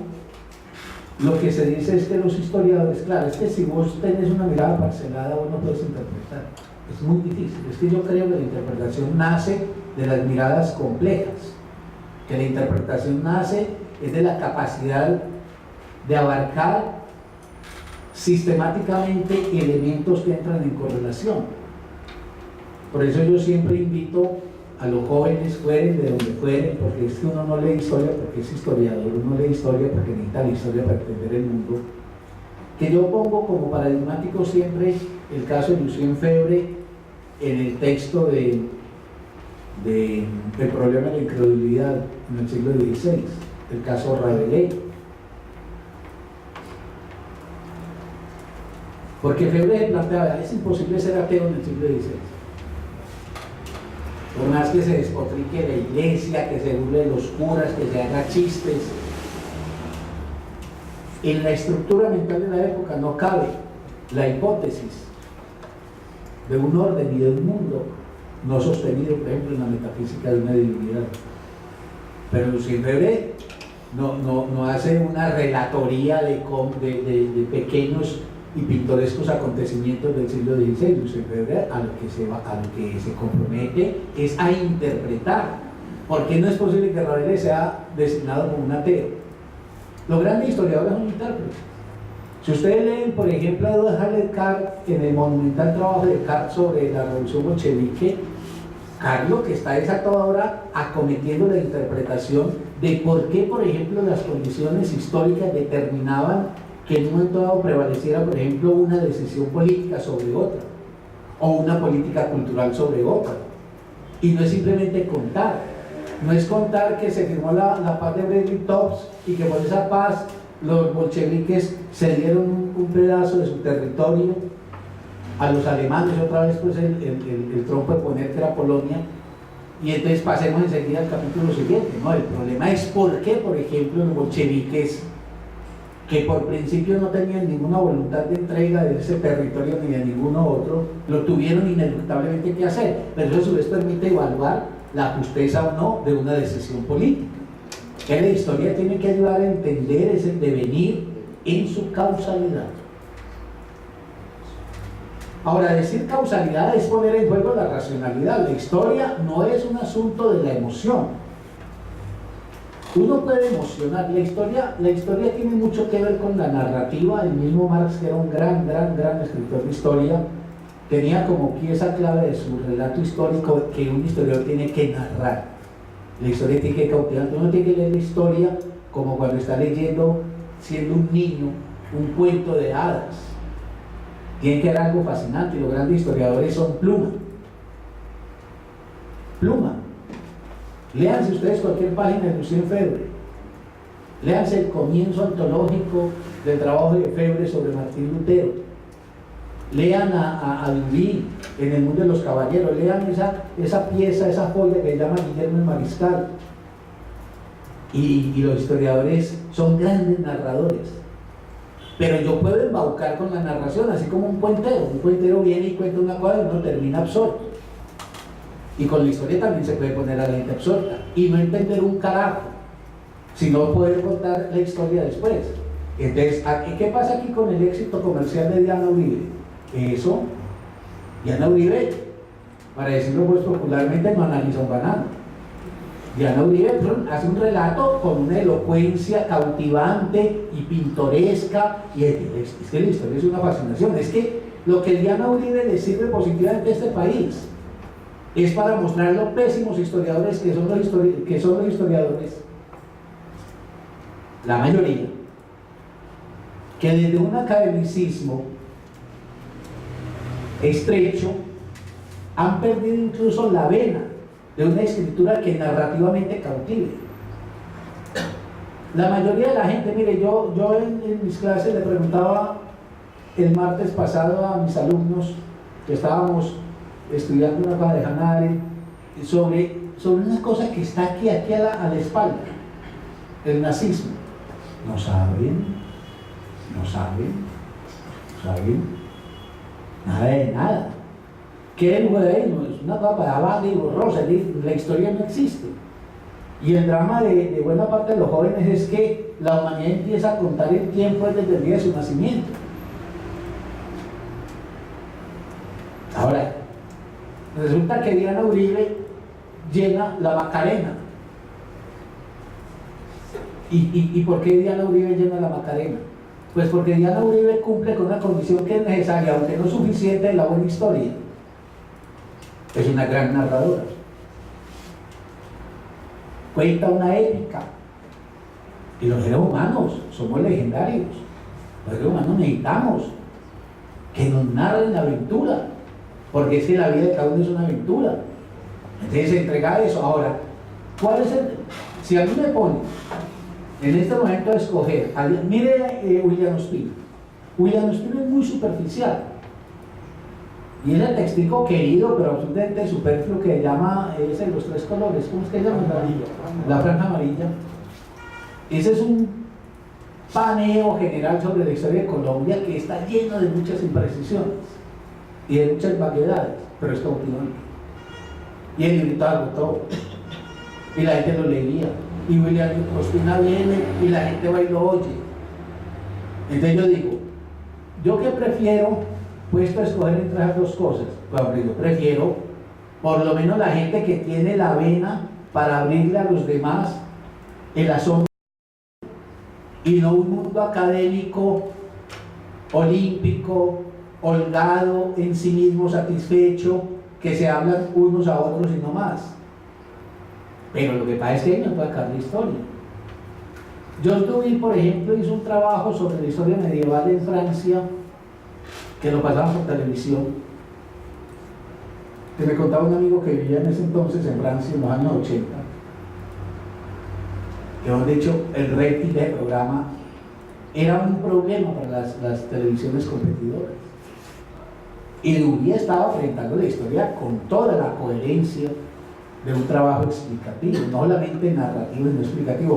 lo que se dice es que los historiadores, claro, es que si vos tenés una mirada parcelada vos no puedes interpretar, es muy difícil. Es que yo creo que la interpretación nace de las miradas complejas, que la interpretación nace es de la capacidad de abarcar sistemáticamente elementos que entran en correlación. Por eso yo siempre invito a los jóvenes, fueren de donde fueren, porque es que uno no lee historia porque es historiador, uno lee historia porque necesita la historia para entender el mundo, que yo pongo como paradigmático siempre el caso de Lucien Febvre en el texto del problema de la incredulidad en el siglo XVI, el caso Rabelais. Porque Febvre se planteaba, es imposible ser ateo en el siglo XVI. Por más que se despotrique la iglesia, que se burle de los curas, que se haga chistes, en la estructura mental de la época no cabe la hipótesis de un orden y de un mundo no sostenido, por ejemplo, en la metafísica de una divinidad. Pero Lucien Febvre no hace una relatoría de pequeños y pintorescos acontecimientos del siglo XVI. Lucien Febvre a lo que se compromete es a interpretar. ¿Por qué no es posible que Rabelais sea designado como un ateo? Los grandes historiadores son intérpretes. Si ustedes leen, por ejemplo, a Eduard Haller-Kart en el monumental trabajo de Kart sobre la revolución bolchevique, Kart lo que está es a toda hora acometiendo la interpretación de por qué, por ejemplo, las condiciones históricas determinaban que en un momento dado prevaleciera, por ejemplo, una decisión política sobre otra, o una política cultural sobre otra. Y no es simplemente contar, no es contar que se firmó la paz de Brest-Litovsk y que por esa paz los bolcheviques cedieron un pedazo de su territorio a los alemanes, otra vez pues el trompo de poner que era Polonia, y entonces pasemos enseguida al capítulo siguiente. No, el problema es por qué, por ejemplo, los bolcheviques, que por principio no tenían ninguna voluntad de entrega de ese territorio ni de ninguno otro, lo tuvieron ineluctablemente que hacer, pero eso a su vez permite evaluar la justeza o no de una decisión política. Que la historia tiene que ayudar a entender ese devenir en su causalidad. Ahora, decir causalidad es poner en juego la racionalidad. La historia no es un asunto de la emoción. Uno puede emocionar. La historia tiene mucho que ver con la narrativa. El mismo Marx, que era un gran escritor de historia, tenía como pieza clave de su relato histórico que un historiador tiene que narrar. La historia tiene que cautivar. Uno tiene que leer la historia como cuando está leyendo, siendo un niño, un cuento de hadas. Tiene que haber algo fascinante, y los grandes historiadores son pluma. Léanse ustedes cualquier página de Lucien Febvre, léanse el comienzo antológico del trabajo de Febvre sobre Martín Lutero, lean a Duby en El mundo de los caballeros, lean esa pieza, esa joya que se llama Guillermo el Mariscal. Y los historiadores son grandes narradores, pero yo puedo embaucar con la narración, así como un cuentero viene y cuenta una cosa y uno termina absorto. Y con la historia también se puede poner a la gente absorta y no entender un carajo, sino poder contar la historia después. Entonces, ¿qué pasa aquí con el éxito comercial de Diana Uribe? Eso, Diana Uribe, para decirlo pues popularmente, no analiza un banano. Diana Uribe hace un relato con una elocuencia cautivante y pintoresca, y es que la historia es una fascinación. Es que lo que Diana Uribe le sirve positivamente a este país es para mostrar lo pésimos historiadores que son los historiadores, la mayoría, que desde un academicismo estrecho han perdido incluso la vena de una escritura que narrativamente cautive. La mayoría de la gente, mire, yo en mis clases le preguntaba el martes pasado a mis alumnos que estábamos estudiando una cosa de Hannah Arendt sobre una cosa que está aquí a la espalda, el nazismo. No saben nada de nada. ¿Qué es el judaísmo? Es una cosa para abajo y borrosa, la historia no existe. Y el drama de buena parte de los jóvenes es que la humanidad empieza a contar el tiempo desde el día de su nacimiento. Ahora, resulta que Diana Uribe llena la Macarena. ¿Y por qué Diana Uribe llena la Macarena? Pues porque Diana Uribe cumple con una condición que es necesaria, aunque no suficiente, en la buena historia. Es una gran narradora. Cuenta una épica. Y los seres humanos somos legendarios. Los seres humanos necesitamos que nos narren la aventura, porque es que la vida de cada uno es una aventura. Entonces se entrega eso. Ahora, ¿cuál es el...? Si a mí me pone en este momento a escoger, mire William Ospina. William Ospina es muy superficial. Y ese textico querido, pero absolutamente superfluo, que llama ese de los tres colores, ¿cómo es que se llama? La franja amarilla. Ese es un paneo general sobre la historia de Colombia que está lleno de muchas imprecisiones y de muchas vaguedades, pero es cautivante. Y el librito agotó, y la gente lo leía, y William Ospina viene y la gente va y lo oye. Entonces yo digo, ¿yo qué prefiero? Puesto a escoger entre las dos cosas. Bueno, yo prefiero por lo menos la gente que tiene la vena para abrirle a los demás el asombro, y no un mundo académico, olímpico, holgado en sí mismo, satisfecho, que se hablan unos a otros y no más. Pero lo que pasa es que ahí me puede acabar la historia. Georges Duby, por ejemplo, hizo un trabajo sobre la historia medieval en Francia, que lo pasaban por televisión, que me contaba un amigo que vivía en ese entonces en Francia, en los años 80, que de hecho el rating del programa era un problema para las televisiones competidoras. Y Duby estaba enfrentando la historia con toda la coherencia de un trabajo explicativo, no solamente narrativo, sino explicativo.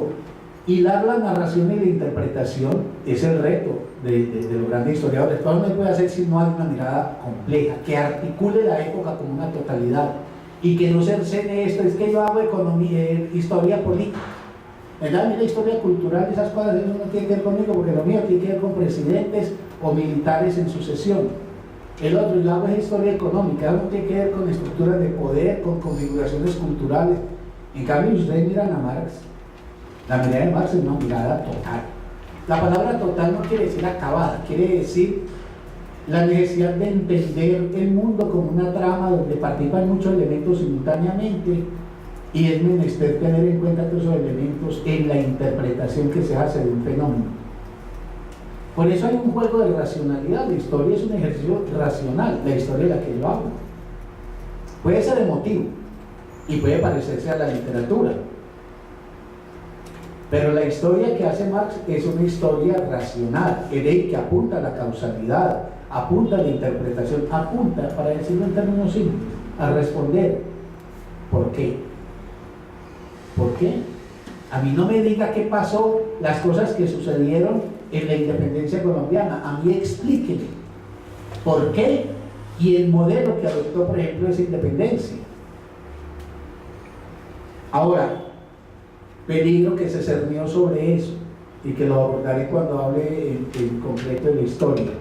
Hilar la narración y la interpretación es el reto de los grandes historiadores. Todo no se puede hacer si no hay una mirada compleja, que articule la época como una totalidad y que no se cercene esto, es que yo hago historia política. ¿Verdad? Mira, historia cultural, esas cosas, eso no tiene que ver conmigo, porque lo mío tiene que ver con presidentes o militares en sucesión. El otro, yo hago historia económica, algo tiene que ver con estructuras de poder, con configuraciones culturales. En cambio, ustedes miran a Marx. La mirada de Marx es una mirada total. La palabra total no quiere decir acabada, quiere decir la necesidad de entender el mundo como una trama donde participan muchos elementos simultáneamente, y es menester tener en cuenta todos esos elementos en la interpretación que se hace de un fenómeno. Por eso hay un juego de racionalidad. La historia es un ejercicio racional, la historia de la que yo hablo. Puede ser emotivo y puede parecerse a la literatura, pero la historia que hace Marx es una historia racional, que apunta a la causalidad, apunta a la interpretación, apunta, para decirlo en términos simples, a responder ¿por qué? ¿Por qué? A mí no me diga qué pasó, las cosas que sucedieron en la independencia colombiana, a mí explíqueme por qué y el modelo que adoptó, por ejemplo, esa independencia. Ahora, peligro que se cernió sobre eso, y que lo abordaré cuando hable en concreto de la historia.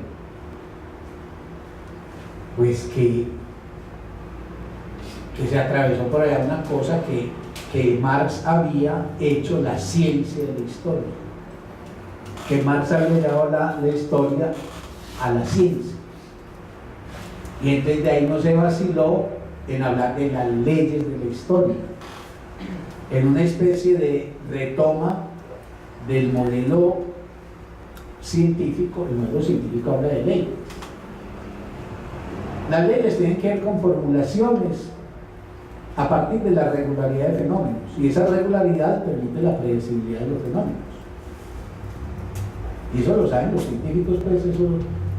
Pues que se atravesó por allá una cosa que Marx había hecho la ciencia de la historia, que Marx había llevado la historia a la ciencia, y entonces de ahí no se vaciló en hablar de las leyes de la historia, en una especie de retoma del modelo científico. El modelo científico habla de leyes. Las leyes tienen que ver con formulaciones a partir de la regularidad de fenómenos, y esa regularidad permite la predecibilidad de los fenómenos. Y eso lo saben los científicos, pues eso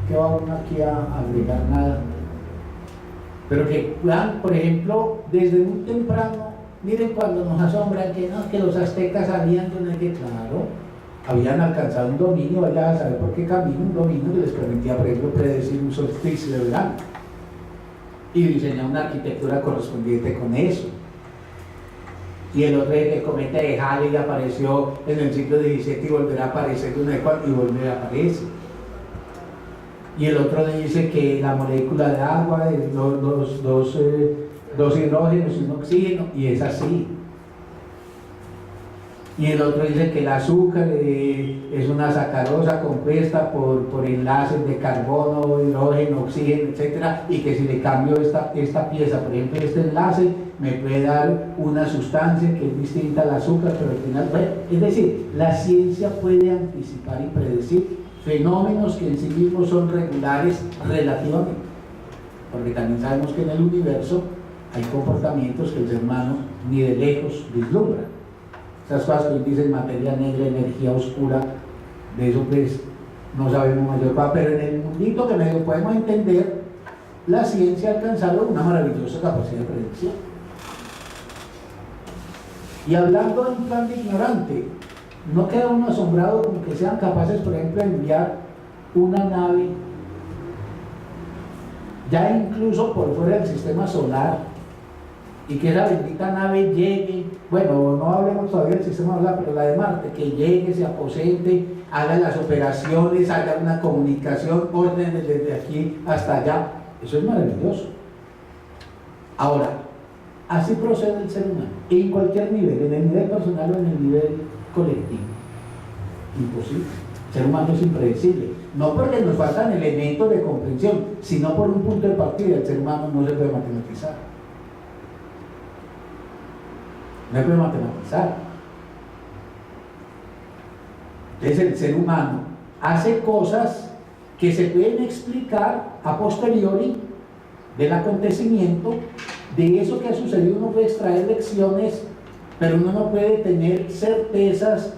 que va uno aquí a agregar nada. Pero que puedan, por ejemplo, desde muy temprano, miren cuando nos asombran que no, que los aztecas habían, que claro, habían alcanzado un dominio, vaya a saber por qué camino, un dominio que les permitía, por ejemplo, predecir un solsticio de verano y diseñar una arquitectura correspondiente con eso. Y el otro es que el cometa de Halley apareció en el siglo XVII y volverá a aparecer de una vez y volverá a aparecer. Y el otro dice que la molécula de agua es dos hidrógenos y un oxígeno, y es así. Y el otro dice que el azúcar es una sacarosa compuesta por enlaces de carbono, hidrógeno, oxígeno, etcétera, y que si le cambio esta pieza, por ejemplo este enlace, me puede dar una sustancia que es distinta al azúcar, pero al final, bueno, es decir, la ciencia puede anticipar y predecir fenómenos que en sí mismos son regulares relativamente, porque también sabemos que en el universo hay comportamientos que el ser humano ni de lejos vislumbra. Esas cosas que hoy dicen materia negra, energía oscura, de eso pues no sabemos mayor cosa, pero en el mundito que medio podemos entender, la ciencia ha alcanzado una maravillosa capacidad de predicción. Y hablando en plan de ignorante, no queda uno asombrado con que sean capaces, por ejemplo, de enviar una nave, ya incluso por fuera del sistema solar, y que esa bendita nave llegue, bueno, no hablemos todavía del sistema solar, pero la de Marte, que llegue, se aposente, haga las operaciones, haga una comunicación, órdenes desde aquí hasta allá. Eso es maravilloso. Ahora, así procede el ser humano, en cualquier nivel, en el nivel personal o en el nivel colectivo. Imposible. El ser humano es impredecible, no porque nos faltan elementos de comprensión, sino por un punto de partida. El ser humano no se puede matematizar. No se puede matematizar. Entonces el ser humano hace cosas que se pueden explicar a posteriori del acontecimiento. De eso que ha sucedido uno puede extraer lecciones, pero uno no puede tener certezas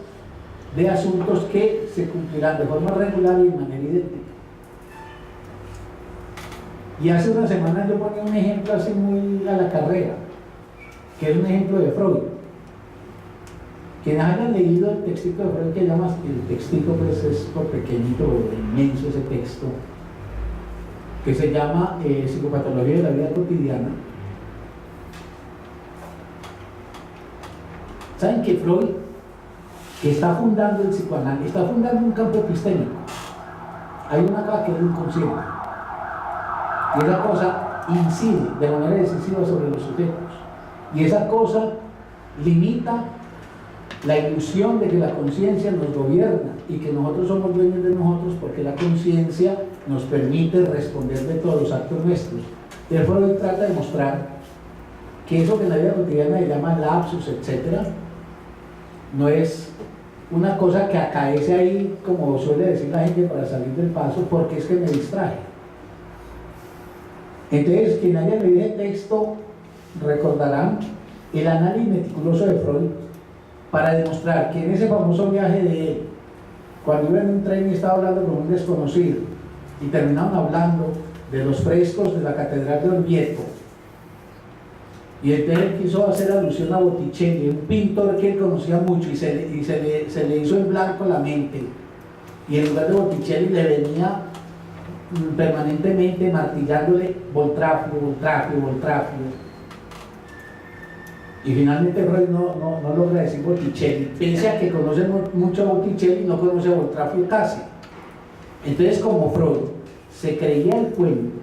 de asuntos que se cumplirán de forma regular y de manera idéntica. Y hace una semana yo ponía un ejemplo así muy a la carrera, que es un ejemplo de Freud. Quienes hayan leído el textito de Freud, que llamas el textito, pues es por pequeñito o inmenso ese texto, que se llama Psicopatología de la vida cotidiana. ¿Saben que Freud, que está fundando el psicoanálisis, está fundando un campo epistémico? Hay una cosa que es el inconsciente, y esa cosa incide de manera decisiva sobre los sujetos, y esa cosa limita la ilusión de que la conciencia nos gobierna y que nosotros somos dueños de nosotros, porque la conciencia nos permite responder de todos los actos nuestros. De Freud trata de mostrar que eso que en la vida cotidiana se llama lapsus, etcétera, no es una cosa que acaece ahí, como suele decir la gente, para salir del paso, porque es que me distrae. Entonces, quien haya leído el texto recordarán el análisis meticuloso de Freud para demostrar que en ese famoso viaje de él, cuando iba en un tren y estaba hablando con un desconocido y terminaron hablando de los frescos de la Catedral de Orvieto, y entonces él quiso hacer alusión a Botticelli, un pintor que él conocía mucho, y se le hizo en blanco la mente, y en lugar de Botticelli le venía permanentemente martillándole Voltrafio, Voltrafio, Voltrafio. Y finalmente Freud no logra decir Botticelli, pese a que conoce mucho a Botticelli, no conoce a Boltraffio casi. Entonces, como Freud se creía el cuento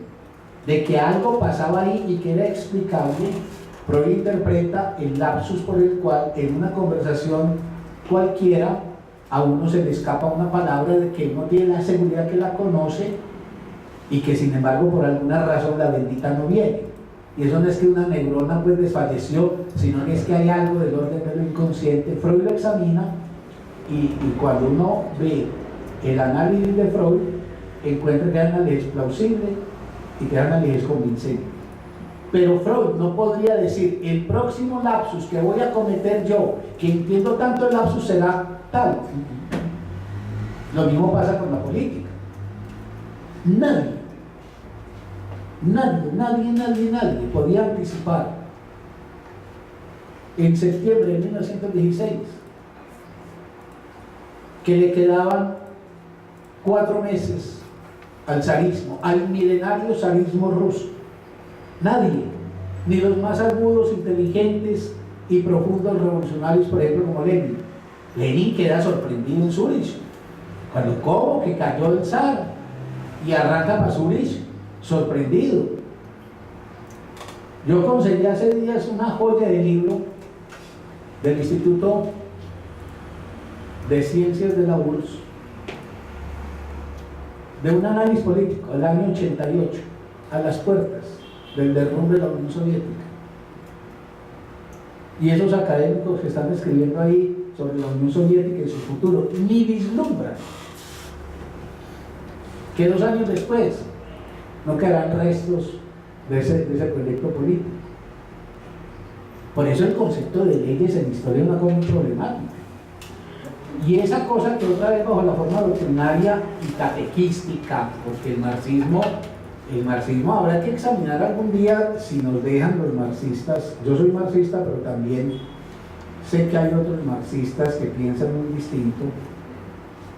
de que algo pasaba ahí y que era explicable, Freud interpreta el lapsus por el cual en una conversación cualquiera a uno se le escapa una palabra de que uno tiene la seguridad que la conoce y que sin embargo por alguna razón la bendita no viene. Y eso no es que una neurona pues desfalleció, sino que es que hay algo del orden de lo inconsciente. Freud lo examina y cuando uno ve el análisis de Freud, encuentra que el análisis es plausible y que el análisis es convincente. Pero Freud no podría decir, el próximo lapsus que voy a cometer yo, que entiendo tanto el lapsus, será tal. Lo mismo pasa con la política. Nadie podía anticipar en septiembre de 1916 que le quedaban 4 meses al zarismo, al milenario zarismo ruso. Nadie, ni los más agudos, inteligentes y profundos revolucionarios, por ejemplo, como Lenin. Lenin queda sorprendido en Zurich, cuando como que cayó el zar y arranca para Zurich, sorprendido. Yo conseguí hace días una joya de libro del Instituto de Ciencias de la URSS, de un análisis político, el año 88, a las puertas del derrumbe de la Unión Soviética. Y esos académicos que están escribiendo ahí sobre la Unión Soviética y su futuro, ni vislumbran que 2 años después no quedarán restos de ese proyecto político. Por eso el concepto de leyes en historia es una cosa muy problemática. Y esa cosa que otra vez bajo la forma doctrinaria y catequística, porque el marxismo habrá que examinar algún día si nos dejan los marxistas. Yo soy marxista, pero también sé que hay otros marxistas que piensan muy distinto,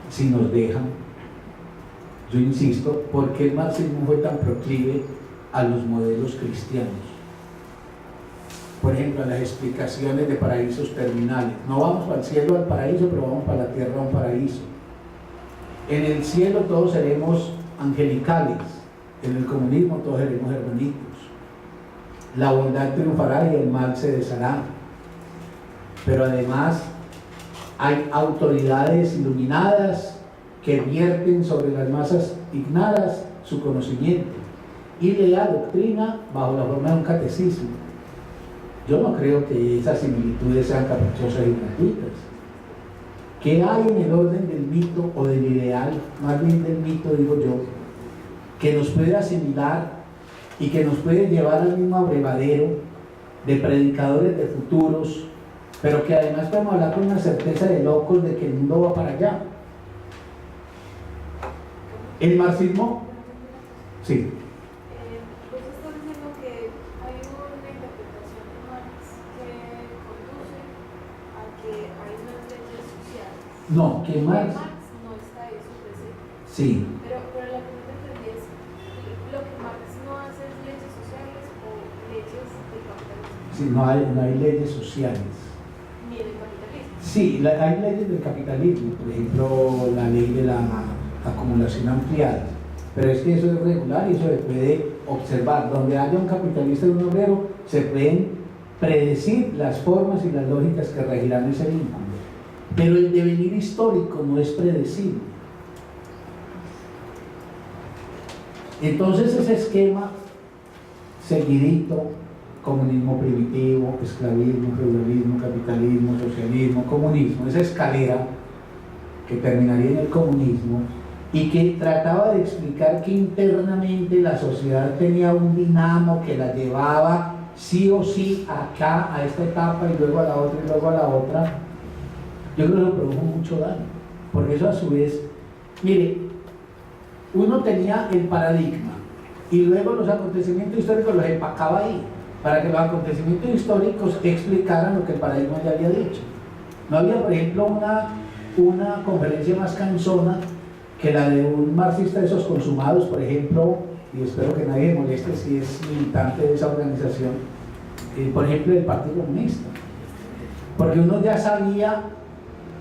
si nos dejan. Yo insisto, ¿por qué el marxismo fue tan proclive a los modelos cristianos? Por ejemplo, a las explicaciones de paraísos terminales. No vamos al cielo al paraíso, pero vamos para la tierra a un paraíso. En el cielo todos seremos angelicales, en el comunismo todos seremos hermanitos. La bondad triunfará y el mal se deshará. Pero además hay autoridades iluminadas que vierten sobre las masas ignadas su conocimiento y le adoctrina bajo la forma de un catecismo. Yo no creo que esas similitudes sean caprichosas y gratuitas. ¿Qué hay en el orden del mito o del ideal, más bien del mito, digo yo, que nos puede asimilar y que nos puede llevar al mismo abrevadero de predicadores de futuros, pero que además podemos hablar con una certeza de locos de que el mundo va para allá? El marxismo, sí. No, que Marx no está eso presente. Sí. Pero la pregunta que es, ¿lo que Marx no hace es leyes sociales o leyes del capitalismo? Sí, no hay leyes sociales. Ni del capitalismo. Sí, hay leyes del capitalismo, por ejemplo, la ley de la acumulación ampliada. Pero es que eso es regular y eso se puede observar. Donde haya un capitalista y un obrero, se pueden predecir las formas y las lógicas que regirán ese vínculo. Pero el devenir histórico no es predecible. Entonces ese esquema seguidito, comunismo primitivo, esclavismo, feudalismo, capitalismo, socialismo, comunismo, esa escalera que terminaría en el comunismo y que trataba de explicar que internamente la sociedad tenía un dinamo que la llevaba sí o sí acá, a esta etapa y luego a la otra y luego a la otra. Yo creo que lo produjo mucho daño, porque eso a su vez, mire, uno tenía el paradigma y luego los acontecimientos históricos los empacaba ahí, para que los acontecimientos históricos explicaran lo que el paradigma ya había dicho. No había, por ejemplo, una conferencia más cansona que la de un marxista de esos consumados, por ejemplo, y espero que nadie me moleste si es militante de esa organización, por ejemplo, del Partido Comunista, porque uno ya sabía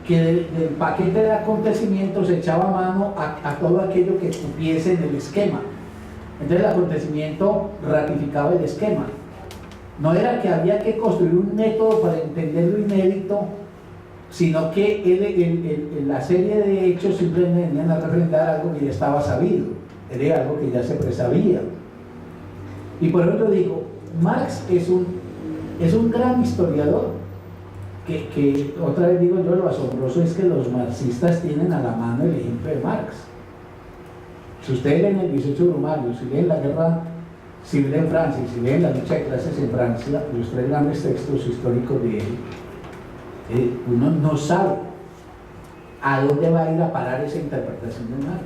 que del paquete de acontecimientos se echaba mano a todo aquello que cupiese en el esquema. Entonces el acontecimiento ratificaba el esquema. No era que había que construir un método para entender lo inédito, sino que la serie de hechos simplemente venían a refrendar algo que ya estaba sabido, era algo que ya se presabía. Y por eso yo digo, Marx es un gran historiador, que otra vez digo yo, lo asombroso es que los marxistas tienen a la mano el ejemplo de Marx. Si ustedes leen el 18 de Brumario, si leen la guerra civil en Francia, y si leen la lucha de clases en Francia, los tres grandes textos históricos de él, uno no sabe a dónde va a ir a parar esa interpretación de Marx.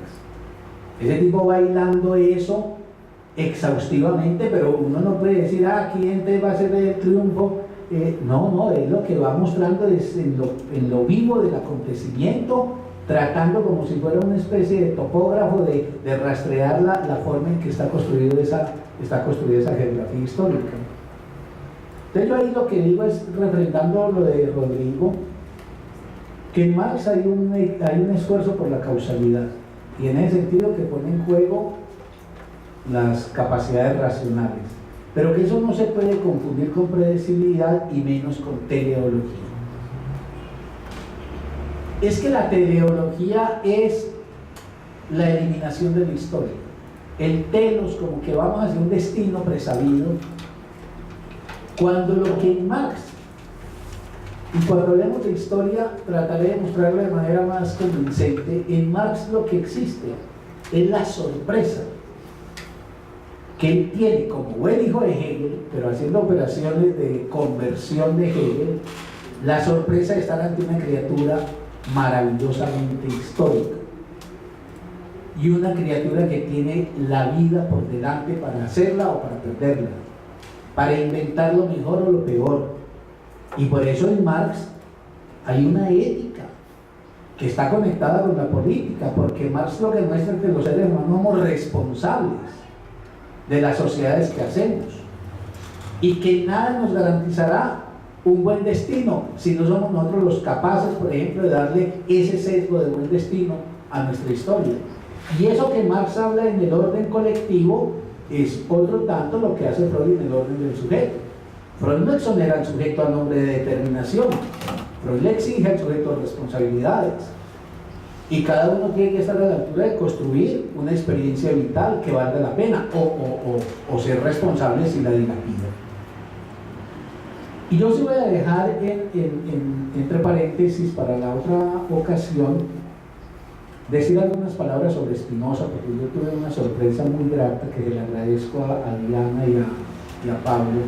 Ese tipo va hilando eso exhaustivamente, pero uno no puede decir, ¿quién te va a hacer el triunfo? No, es lo que va mostrando es en lo vivo del acontecimiento, tratando como si fuera una especie de topógrafo de rastrear la forma en que está construida esa geografía histórica. Entonces yo ahí lo que digo es, refrendando lo de Rodrigo, que en Marx hay un esfuerzo por la causalidad, y en ese sentido que pone en juego las capacidades racionales, pero que eso no se puede confundir con predecibilidad y menos con teleología. Es que la teleología es la eliminación de la historia, el telos, como que vamos hacia un destino presabido, cuando lo que en Marx, y cuando hablemos de historia trataré de mostrarlo de manera más convincente, en Marx lo que existe es la sorpresa que él tiene como buen hijo de Hegel, pero haciendo operaciones de conversión de Hegel, la sorpresa de estar ante una criatura maravillosamente histórica y una criatura que tiene la vida por delante para hacerla o para perderla, para inventar lo mejor o lo peor. Y por eso en Marx hay una ética que está conectada con la política, porque Marx lo que muestra es que los seres humanos somos responsables de las sociedades que hacemos y que nada nos garantizará un buen destino si no somos nosotros los capaces, por ejemplo, de darle ese sesgo de buen destino a nuestra historia. Y eso que Marx habla en el orden colectivo es otro tanto lo que hace Freud en el orden del sujeto. Freud no exonera al sujeto a nombre de determinación, Freud le exige al sujeto responsabilidades, y cada uno tiene que estar a la altura de construir una experiencia vital que valga la pena o ser responsable si la dilapida. Y yo sí voy a dejar entre paréntesis para la otra ocasión decir algunas palabras sobre Spinoza, porque yo tuve una sorpresa muy grata que le agradezco a Diana y a Pablo.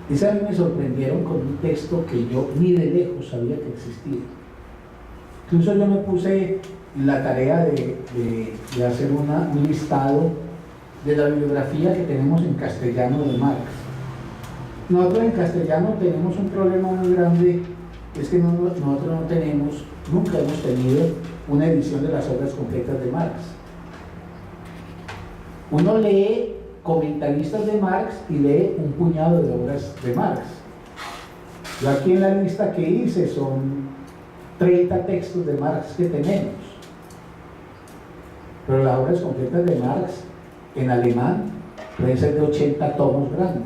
Y a mí me sorprendieron con un texto que yo ni de lejos sabía que existía. Incluso yo me puse en la tarea de hacer un listado de la bibliografía que tenemos en castellano de Marx. Nosotros en castellano tenemos un problema muy grande, es que nosotros nunca hemos tenido una edición de las obras completas de Marx. Uno lee comentaristas de Marx y lee un puñado de obras de Marx. Yo aquí en la lista que hice son 30 textos de Marx que tenemos, pero las obras completas de Marx en alemán pueden ser de 80 tomos grandes.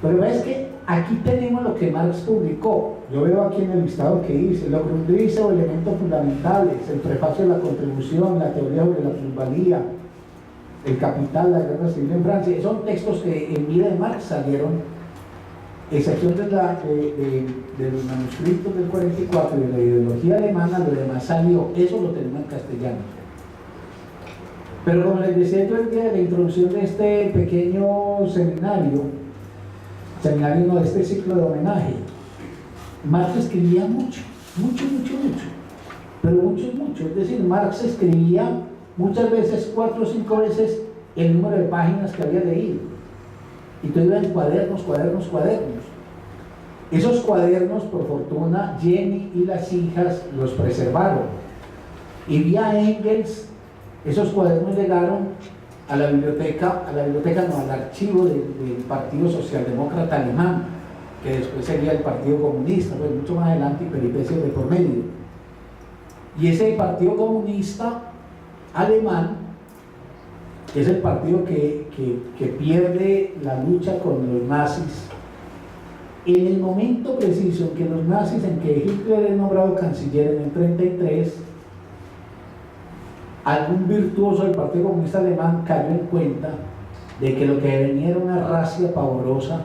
Pero es que aquí tenemos lo que Marx publicó. Yo veo aquí en el listado que hice: Lo Grundrisse o Elementos Fundamentales, el prefacio de la contribución, la teoría sobre la plusvalía, el Capital, la guerra civil en Francia. Son textos que en vida de Marx salieron, excepción de los manuscritos del 44 y de la ideología alemana, lo demás salió. Eso lo tenemos en castellano. Pero como les decía yo el día de la introducción de este pequeño seminario no, de este ciclo de homenaje, Marx escribía mucho, pero mucho. Es decir, Marx escribía muchas veces 4 o 5 veces el número de páginas que había leído, y todo iba en cuadernos. Esos cuadernos, por fortuna, Jenny y las hijas los preservaron, y vía Engels esos cuadernos llegaron a la biblioteca no, al archivo del Partido Socialdemócrata Alemán, que después sería el Partido Comunista, pues mucho más adelante, y peripecias de por medio. Y ese Partido Comunista Alemán, que es el partido que pierde la lucha con los nazis, en el momento preciso en que los nazis, en que Hitler es nombrado canciller en el 33, algún virtuoso del Partido Comunista Alemán cayó en cuenta de que lo que venía era una racia pavorosa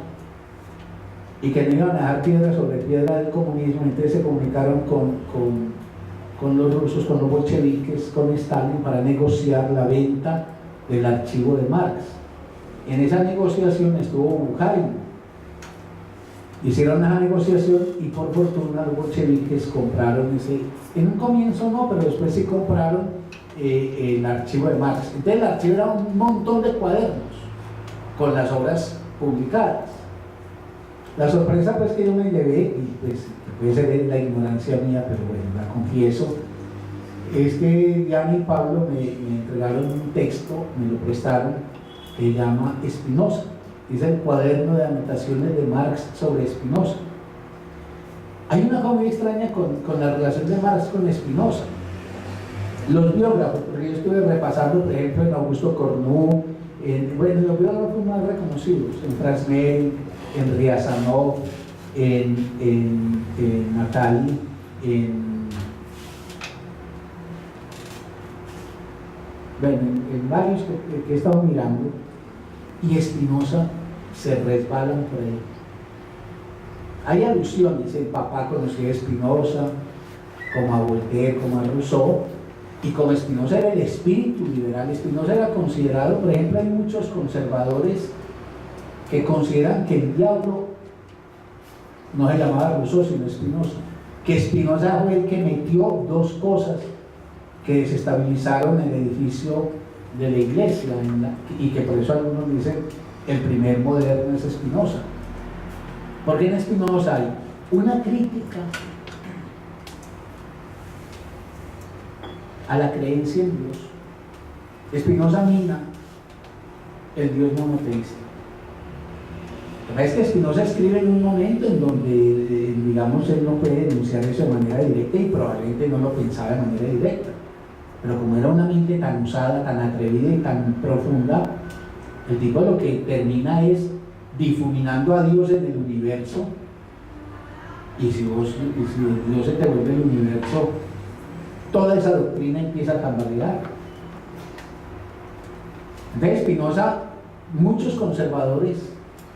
y que no iban a dejar piedra sobre piedra del comunismo. Entonces se comunicaron con los rusos, con los bolcheviques, con Stalin, para negociar la venta del archivo de Marx. En esa negociación estuvo Bukharin. Hicieron esa negociación y por fortuna los bolcheviques compraron ese, en un comienzo no, pero después sí compraron el archivo de Marx. Entonces el archivo era un montón de cuadernos con las obras publicadas. La sorpresa pues que yo me llevé, y pues puede ser la ignorancia mía, pero bueno, la confieso, es que Diana y Pablo me entregaron un texto, me lo prestaron, que se llama Spinoza. Es el cuaderno de anotaciones de Marx sobre Spinoza. Hay una cosa muy extraña con la relación de Marx con Spinoza. Los biógrafos, porque yo estuve repasando, por ejemplo, en Augusto Cornu, los biógrafos más reconocidos, en Franz Mehring, en Riazanov, en Natali, en varios que he estado mirando, y Spinoza se resbalan por ahí. Hay alusiones, el papá conocía a Spinoza, como a Voltaire, como a Rousseau, y como Spinoza era el espíritu liberal, Spinoza era considerado, por ejemplo, hay muchos conservadores que consideran que el diablo no se llamaba Rousseau sino Spinoza, que Spinoza fue el que metió dos cosas que desestabilizaron el edificio de la iglesia, y que por eso algunos dicen el primer moderno es Spinoza, porque en Spinoza hay una crítica a la creencia en Dios. Spinoza mina el Dios monoteísta. Es que Spinoza escribe en un momento en donde, digamos, él no puede denunciar eso de manera directa, y probablemente no lo pensaba de manera directa, pero como era una mente tan usada, tan atrevida y tan profunda, el tipo lo que termina es difuminando a Dios en el universo. Y si Dios se te vuelve el universo, toda esa doctrina empieza a tambalear. Entonces Spinoza, muchos conservadores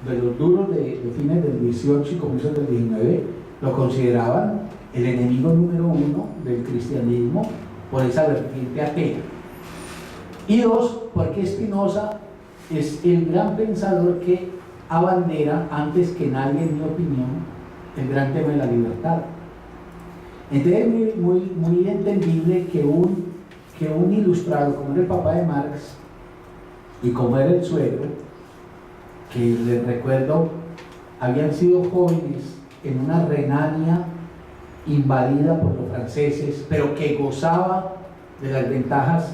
de los duros de fines del 18 y comienzos del 19 lo consideraban el enemigo número uno del cristianismo por esa vertiente atea. Y dos, porque Spinoza es el gran pensador que abandera, antes que nadie, en mi opinión, el gran tema de la libertad. Entonces es muy entendible que un ilustrado como era el papá de Marx y como era el suegro, que les recuerdo habían sido jóvenes en una Renania invadida por los franceses, pero que gozaba de las ventajas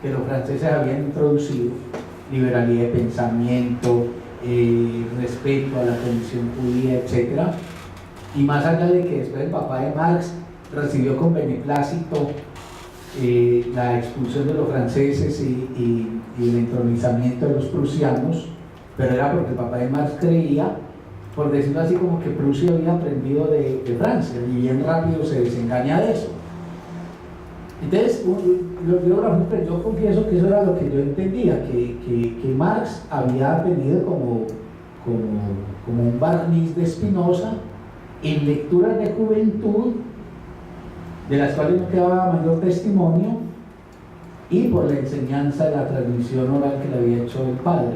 que los franceses habían introducido: liberalidad de pensamiento, respeto a la condición judía, etc. Y más allá de que después el papá de Marx recibió con beneplácito la expulsión de los franceses y el entronizamiento de los prusianos, pero era porque el papá de Marx creía, por decirlo así, como que Prusia había aprendido de Francia, y bien rápido se desengaña de eso. Entonces, los biógrafos, pues yo confieso que eso era lo que yo entendía, que Marx había tenido como un barniz de Spinoza en lecturas de juventud, de las cuales no quedaba mayor testimonio, y por la enseñanza de la transmisión oral que le había hecho el padre.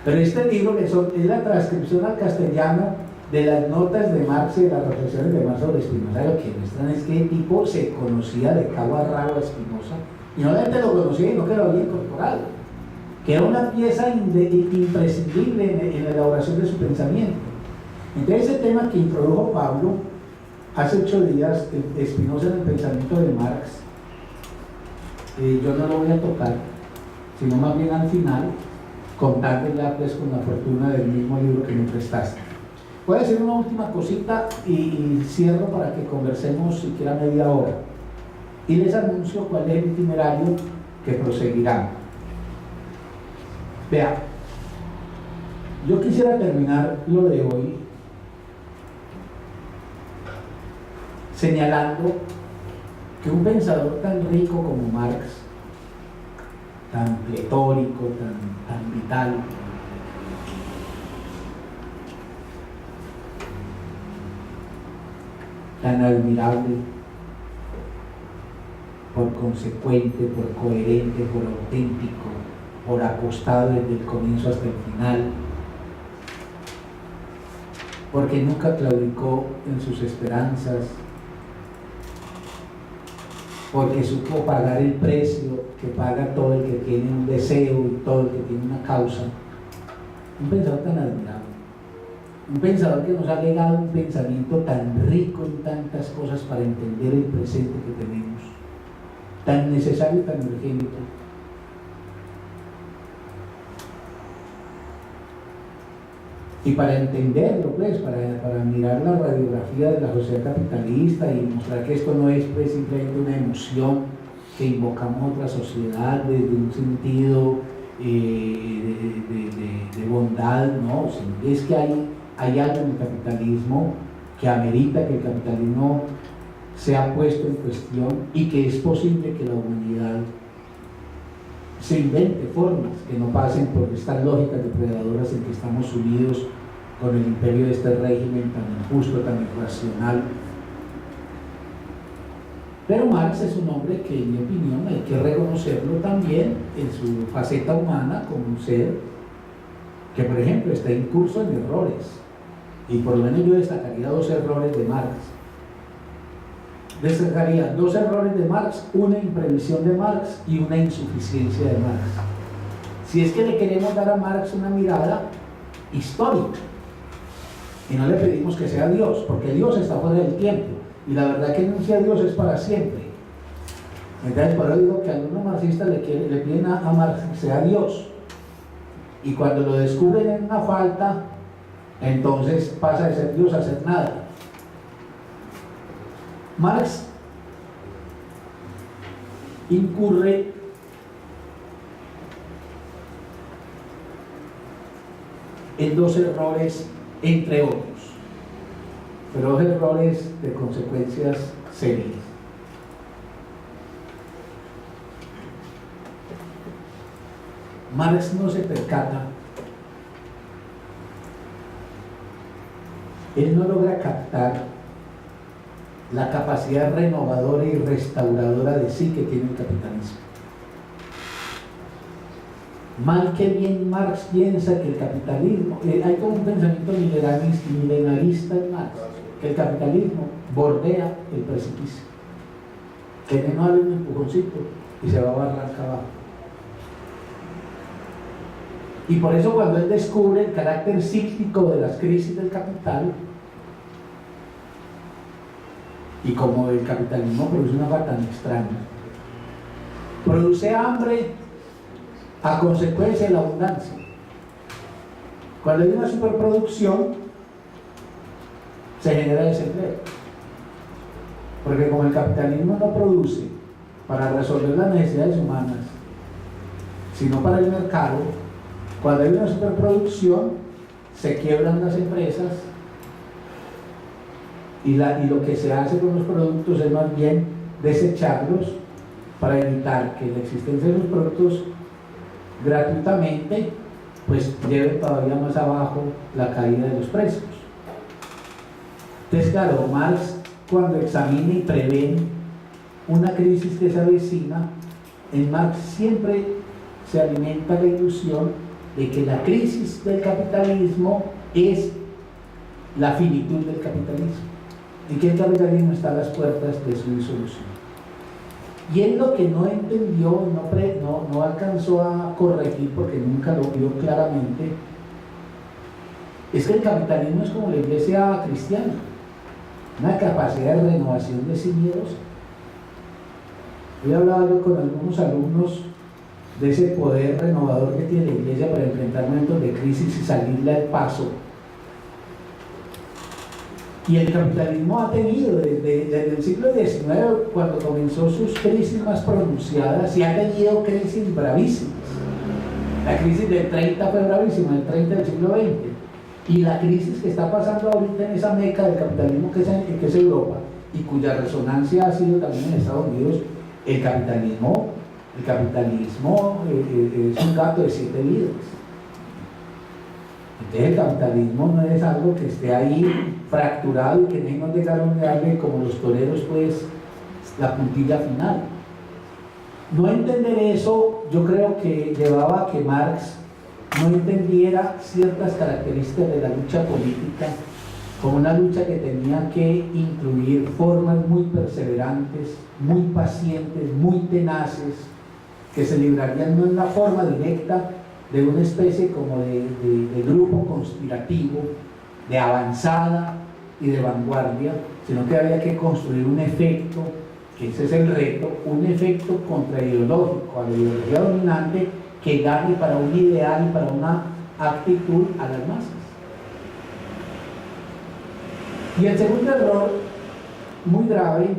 Pero este libro es la transcripción al castellano de las notas de Marx y de las reflexiones de Marx sobre Spinoza. Lo que muestran es que el tipo se conocía de cabo a rabo a Spinoza, y no solamente lo conocía, sino que lo había incorporado, que era una pieza imprescindible en la elaboración de su pensamiento. Entonces ese tema que introdujo Pablo hace 8 días, Spinoza en el pensamiento de Marx, yo no lo voy a tocar, sino más bien al final, contártela pues con la fortuna del mismo libro que me prestaste. Voy a decir una última cosita y cierro para que conversemos siquiera media hora. Y les anuncio cuál es el itinerario que proseguirá. Vea, yo quisiera terminar lo de hoy señalando que un pensador tan rico como Marx, tan pletórico, tan vital, tan admirable, por consecuente, por coherente, por auténtico, por apostado desde el comienzo hasta el final, porque nunca claudicó en sus esperanzas, porque supo pagar el precio que paga todo el que tiene un deseo y todo el que tiene una causa. Un pensador tan admirable, un pensador que nos ha legado un pensamiento tan rico en tantas cosas para entender el presente que tenemos, tan necesario y tan urgente. Y para entenderlo, pues, para mirar la radiografía de la sociedad capitalista y mostrar que esto no es pues, simplemente una emoción que invocamos a otra sociedad desde un sentido de bondad, no, es que hay algo en el capitalismo que amerita que el capitalismo sea puesto en cuestión y que es posible que la humanidad se invente formas que no pasen por estas lógicas depredadoras en que estamos sumidos con el imperio de este régimen tan injusto, tan irracional. Pero Marx es un hombre que, en mi opinión, hay que reconocerlo también en su faceta humana como un ser que, por ejemplo, está incurso en errores, y por lo menos yo destacaría dos errores de Marx. Destacaría dos errores de Marx, una imprevisión de Marx y una insuficiencia de Marx. Si es que le queremos dar a Marx una mirada histórica, y no le pedimos que sea Dios, porque Dios está fuera del tiempo, y la verdad que enuncia a Dios es para siempre. Entonces, por eso digo que algunos marxistas le piden a Marx que sea Dios, y cuando lo descubren en una falta, entonces pasa de ser Dios a ser nada. Marx incurre en dos errores, entre otros, pero dos errores de consecuencias serias. Marx no se percata, él no logra captar la capacidad renovadora y restauradora de sí que tiene el capitalismo. Mal que bien Marx piensa que el capitalismo, hay como un pensamiento milenarista en Marx, que el capitalismo bordea el precipicio, que no darle un empujoncito y se va a barranca abajo. Y por eso cuando él descubre el carácter cíclico de las crisis del capital, y como el capitalismo produce una cosa tan extraña, produce hambre a consecuencia de la abundancia. Cuando hay una superproducción, se genera desempleo, porque como el capitalismo no produce para resolver las necesidades humanas, sino para el mercado, cuando hay una superproducción, se quiebran las empresas, y lo que se hace con los productos es más bien desecharlos para evitar que la existencia de los productos gratuitamente pues lleve todavía más abajo la caída de los precios. Entonces, claro, Marx, cuando examina y prevé una crisis que se avecina, en Marx siempre se alimenta la ilusión de que la crisis del capitalismo es la finitud del capitalismo y que el capitalismo está a las puertas de su disolución. Y él lo que no entendió, no alcanzó a corregir porque nunca lo vio claramente, es que el capitalismo es como la iglesia cristiana, una capacidad de renovación de sí mismos. Hoy hablaba yo con algunos alumnos de ese poder renovador que tiene la Iglesia para enfrentar momentos de crisis y salirle al paso. Y el capitalismo ha tenido desde el siglo XIX, cuando comenzó sus crisis más pronunciadas, y ha tenido crisis bravísimas. La crisis del 30 fue bravísima, el 30 del siglo XX. Y la crisis que está pasando ahorita en esa meca del capitalismo que es Europa, y cuya resonancia ha sido también en Estados Unidos, el capitalismo es un gato de 7 vidas. Entonces el capitalismo no es algo que esté ahí fracturado y que no llegaron a darle como los toreros pues la puntilla final. No entender eso, yo creo que llevaba a que Marx no entendiera ciertas características de la lucha política como una lucha que tenía que incluir formas muy perseverantes, muy pacientes, muy tenaces, que se librarían no en la forma directa de una especie como de grupo conspirativo, de avanzada y de vanguardia, sino que había que construir un efecto, que ese es el reto, un efecto contraideológico a la ideología dominante que gane para un ideal y para una actitud a las masas. Y el segundo error, muy grave,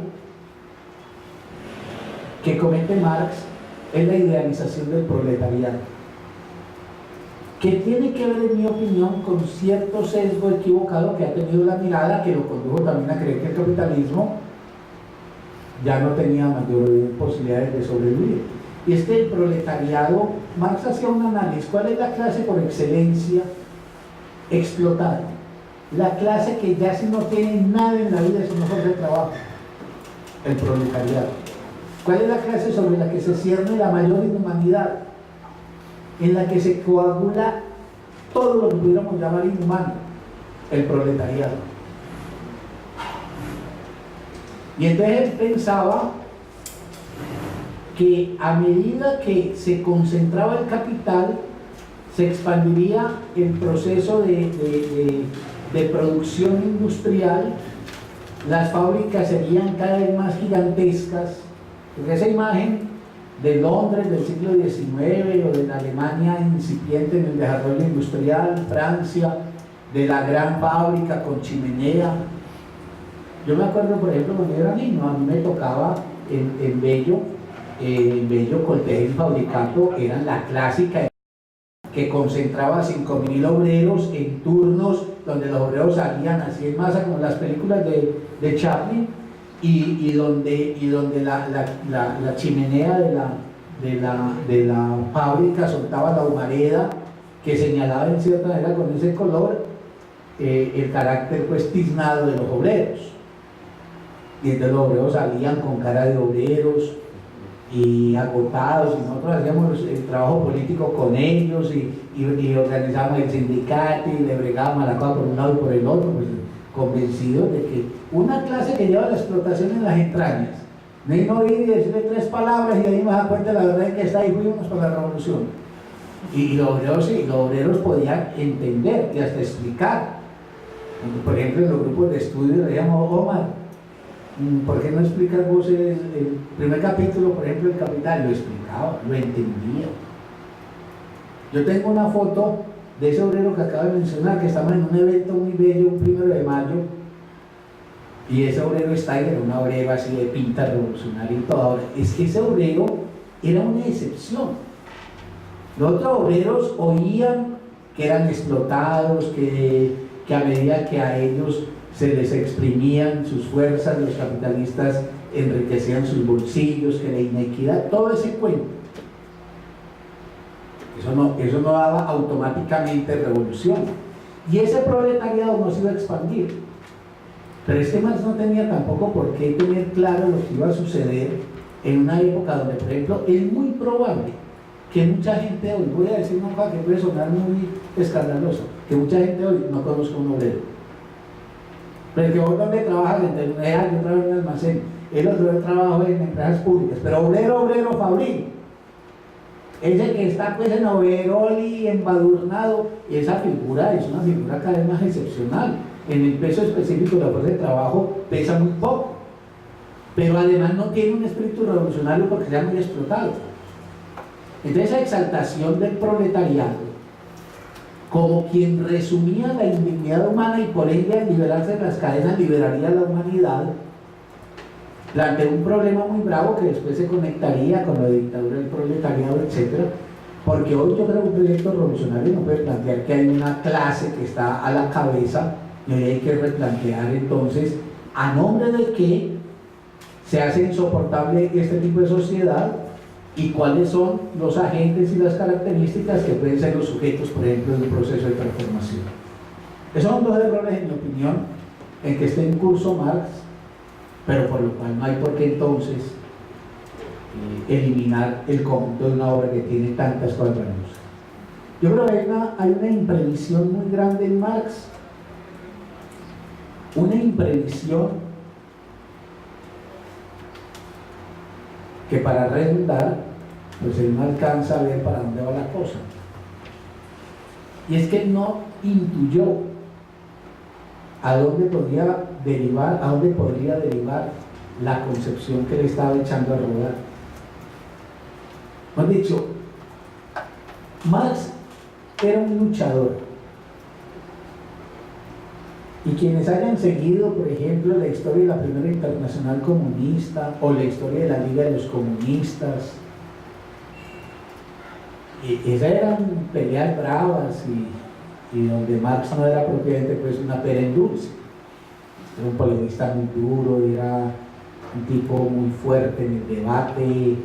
que comete Marx es la idealización del proletariado, que tiene que ver, en mi opinión, con cierto sesgo equivocado que ha tenido la mirada, que lo condujo también a creer que el capitalismo ya no tenía mayor posibilidades de sobrevivir. Y es que el proletariado, Marx hacía un análisis: ¿cuál es la clase por excelencia explotada? La clase que ya si no tiene nada en la vida sino hacer trabajo, el proletariado. ¿Cuál es la clase sobre la que se cierne la mayor inhumanidad? En la que se coagula todo lo que pudiéramos llamar inhumano, el proletariado. Y entonces él pensaba que a medida que se concentraba el capital, se expandiría el proceso de producción industrial, las fábricas serían cada vez más gigantescas, porque esa imagen de Londres del siglo XIX o de la Alemania incipiente en el desarrollo industrial, Francia, de la gran fábrica con chimenea. Yo me acuerdo, por ejemplo, cuando yo era niño, a mí me tocaba en Bello Coltejer y Fabricato, eran la clásica que concentraba 5.000 obreros en turnos, donde los obreros salían así en masa como en las películas de Chaplin, y donde la chimenea de la fábrica soltaba la humareda que señalaba en cierta manera con ese color el carácter pues tiznado de los obreros. Y entonces los obreros salían con cara de obreros y agotados, y nosotros hacíamos el trabajo político con ellos y organizábamos el sindicato y le bregábamos la cosa por un lado y por el otro, pues, convencidos de que una clase que lleva la explotación en las entrañas, no hay no ir y decirle 3 palabras y ahí me da cuenta de la verdad que está ahí, fuimos con la revolución. Y los obreros podían entender y hasta explicar. Por ejemplo, en los grupos de estudio le decíamos: Omar, ¿por qué no explicas vos el primer capítulo, por ejemplo, el Capital? Lo explicaba, lo entendía. Yo tengo una foto de ese obrero que acabo de mencionar, que estamos en un evento muy bello, un 1 de mayo, y ese obrero está ahí, era una obrera así de pinta revolucionaria y todo. Ahora, es que ese obrero era una excepción. Los otros obreros oían que eran explotados, que a medida que a ellos se les exprimían sus fuerzas, los capitalistas enriquecían sus bolsillos, que la inequidad, todo ese cuento. Eso no daba automáticamente revolución. Y ese proletariado no se iba a expandir. Pero este Marx no tenía tampoco por qué tener claro lo que iba a suceder en una época donde, por ejemplo, es muy probable que mucha gente hoy, voy a decir una cosa que puede sonar muy escandalosa, que mucha gente hoy no conozca un obrero. Pero que vos donde trabajas, yo trabajo en un almacén, el otro trabajo en empresas públicas, pero obrero fabril. Ese que está pues en overol y embadurnado, y esa figura es una figura cada vez más excepcional. En el peso específico de la fuerza de trabajo pesa muy poco, pero además no tiene un espíritu revolucionario porque sea muy explotado. Entonces esa exaltación del proletariado como quien resumía la indignidad humana y por ende al liberarse de las cadenas liberaría a la humanidad, planteó un problema muy bravo que después se conectaría con la dictadura del proletariado, etc. Porque hoy yo creo que un proyecto revolucionario no puede plantear que hay una clase que está a la cabeza y hoy hay que replantear entonces a nombre de qué se hace insoportable este tipo de sociedad y cuáles son los agentes y las características que pueden ser los sujetos, por ejemplo, de un proceso de transformación. Esos son dos errores, en mi opinión, en que esté en curso Marx, pero por lo cual no hay por qué entonces eliminar el conjunto de una obra que tiene tantas cosas valiosas. Yo creo que hay una imprevisión muy grande en Marx, una imprevisión que para redundar, pues él no alcanza a ver para dónde va la cosa. Y es que él no intuyó a dónde podría derivar la concepción que le estaba echando a rodar. Más dicho, Marx era un luchador. Y quienes hayan seguido, por ejemplo, la historia de la Primera Internacional Comunista o la historia de la Liga de los Comunistas, esas eran peleas bravas y donde Marx no era propiamente pues una pera en dulce. Era un polemista muy duro, era un tipo muy fuerte en el debate.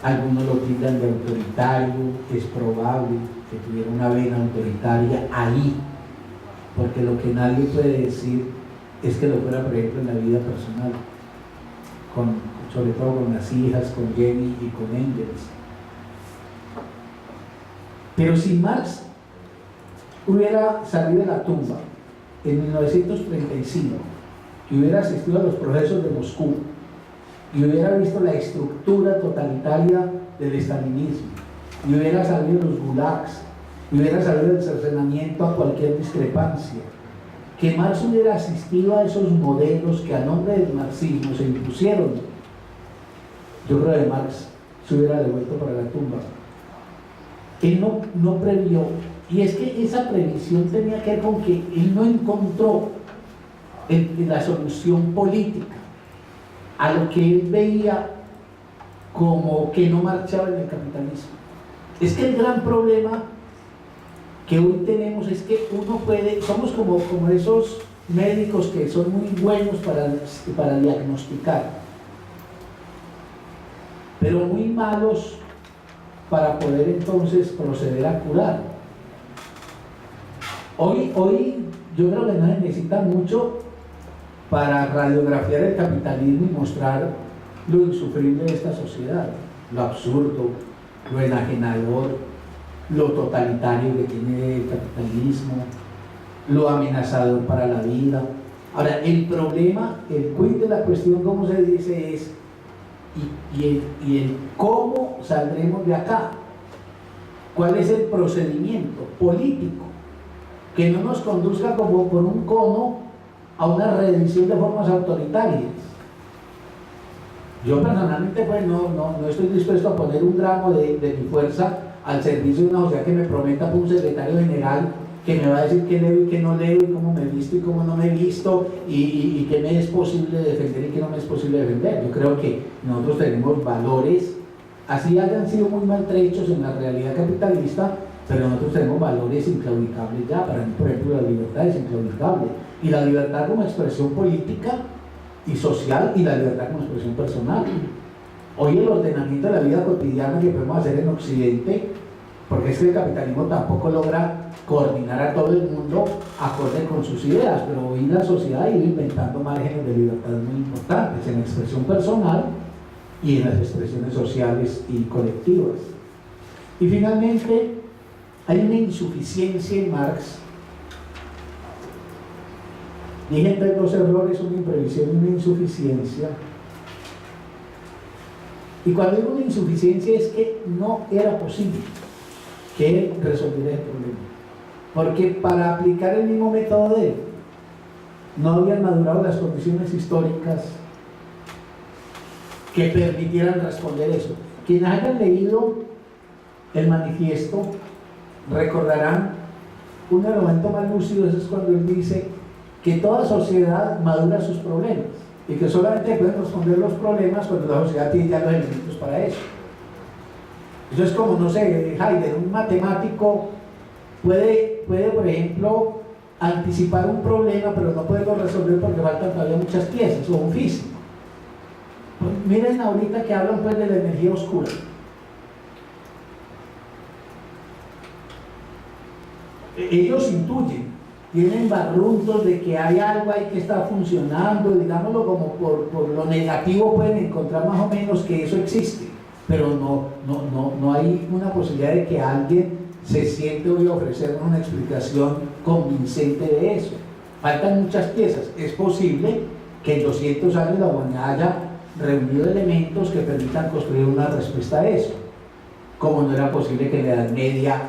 Algunos lo tildan de autoritario, es probable que tuviera una vena autoritaria ahí, porque lo que nadie puede decir es que lo fuera, por ejemplo, en la vida personal, sobre todo con las hijas, con Jenny y con Engels. Pero si Marx hubiera salido de la tumba en 1935 y hubiera asistido a los procesos de Moscú y hubiera visto la estructura totalitaria del estalinismo y hubiera salido de los gulags y hubiera salido del cercenamiento a cualquier discrepancia, que Marx hubiera asistido a esos modelos que a nombre del marxismo se impusieron, yo creo que Marx se hubiera devuelto para la tumba. Él no previó, y es que esa previsión tenía que ver con que él no encontró la solución política a lo que él veía como que no marchaba en el capitalismo. Es que el gran problema que hoy tenemos es que somos como esos médicos que son muy buenos para diagnosticar, pero muy malos para poder entonces proceder a curar. Hoy yo creo que no se necesita mucho para radiografiar el capitalismo y mostrar lo insufrible de esta sociedad, lo absurdo, lo enajenador, lo totalitario que tiene el capitalismo, lo amenazador para la vida. Ahora, el problema, el quid de la cuestión, como se dice, es y el cómo saldremos de acá. ¿Cuál es el procedimiento político que no nos conduzca como por un cono a una redención de formas autoritarias? Yo personalmente pues no estoy dispuesto a poner un gramo de mi fuerza al servicio de una sociedad que me prometa por un secretario general que me va a decir qué leo y qué no leo y cómo me he visto y cómo no me he visto y qué me es posible defender y qué no me es posible defender. Yo creo que nosotros tenemos valores, así hayan sido muy maltrechos en la realidad capitalista, pero nosotros tenemos valores inclaudicables ya. Para mí, por ejemplo, la libertad es inclaudicable, y la libertad como expresión política y social, y la libertad como expresión personal. Hoy el ordenamiento de la vida cotidiana que podemos hacer en Occidente, porque es que el capitalismo tampoco logra coordinar a todo el mundo acorde con sus ideas, pero hoy la sociedad ha ido inventando márgenes de libertad muy importantes en la expresión personal y en las expresiones sociales y colectivas. Y finalmente hay una insuficiencia en Marx. Dije entre dos errores, una imprevisión y una insuficiencia. Y cuando digo una insuficiencia es que no era posible que él resolviera el problema, porque para aplicar el mismo método de él no habían madurado las condiciones históricas que permitieran responder eso. Quienes hayan leído el manifiesto recordarán un elemento más lúcido, es cuando él dice que toda sociedad madura sus problemas y que solamente pueden responder los problemas cuando la sociedad tiene ya los elementos para eso. Eso es como, no sé, Heidegger, un matemático puede, por ejemplo, anticipar un problema, pero no puede resolver porque faltan todavía muchas piezas, o un físico. Pues miren ahorita que hablan pues de la energía oscura. Ellos intuyen, tienen barruntos de que hay algo ahí que está funcionando, digámoslo como por lo negativo pueden encontrar más o menos que eso existe, pero no hay una posibilidad de que alguien se siente hoy a ofrecernos una explicación convincente de eso. Faltan muchas piezas. Es posible que en 200 años la humanidad haya reunido elementos que permitan construir una respuesta a eso, como no era posible que en la Edad Media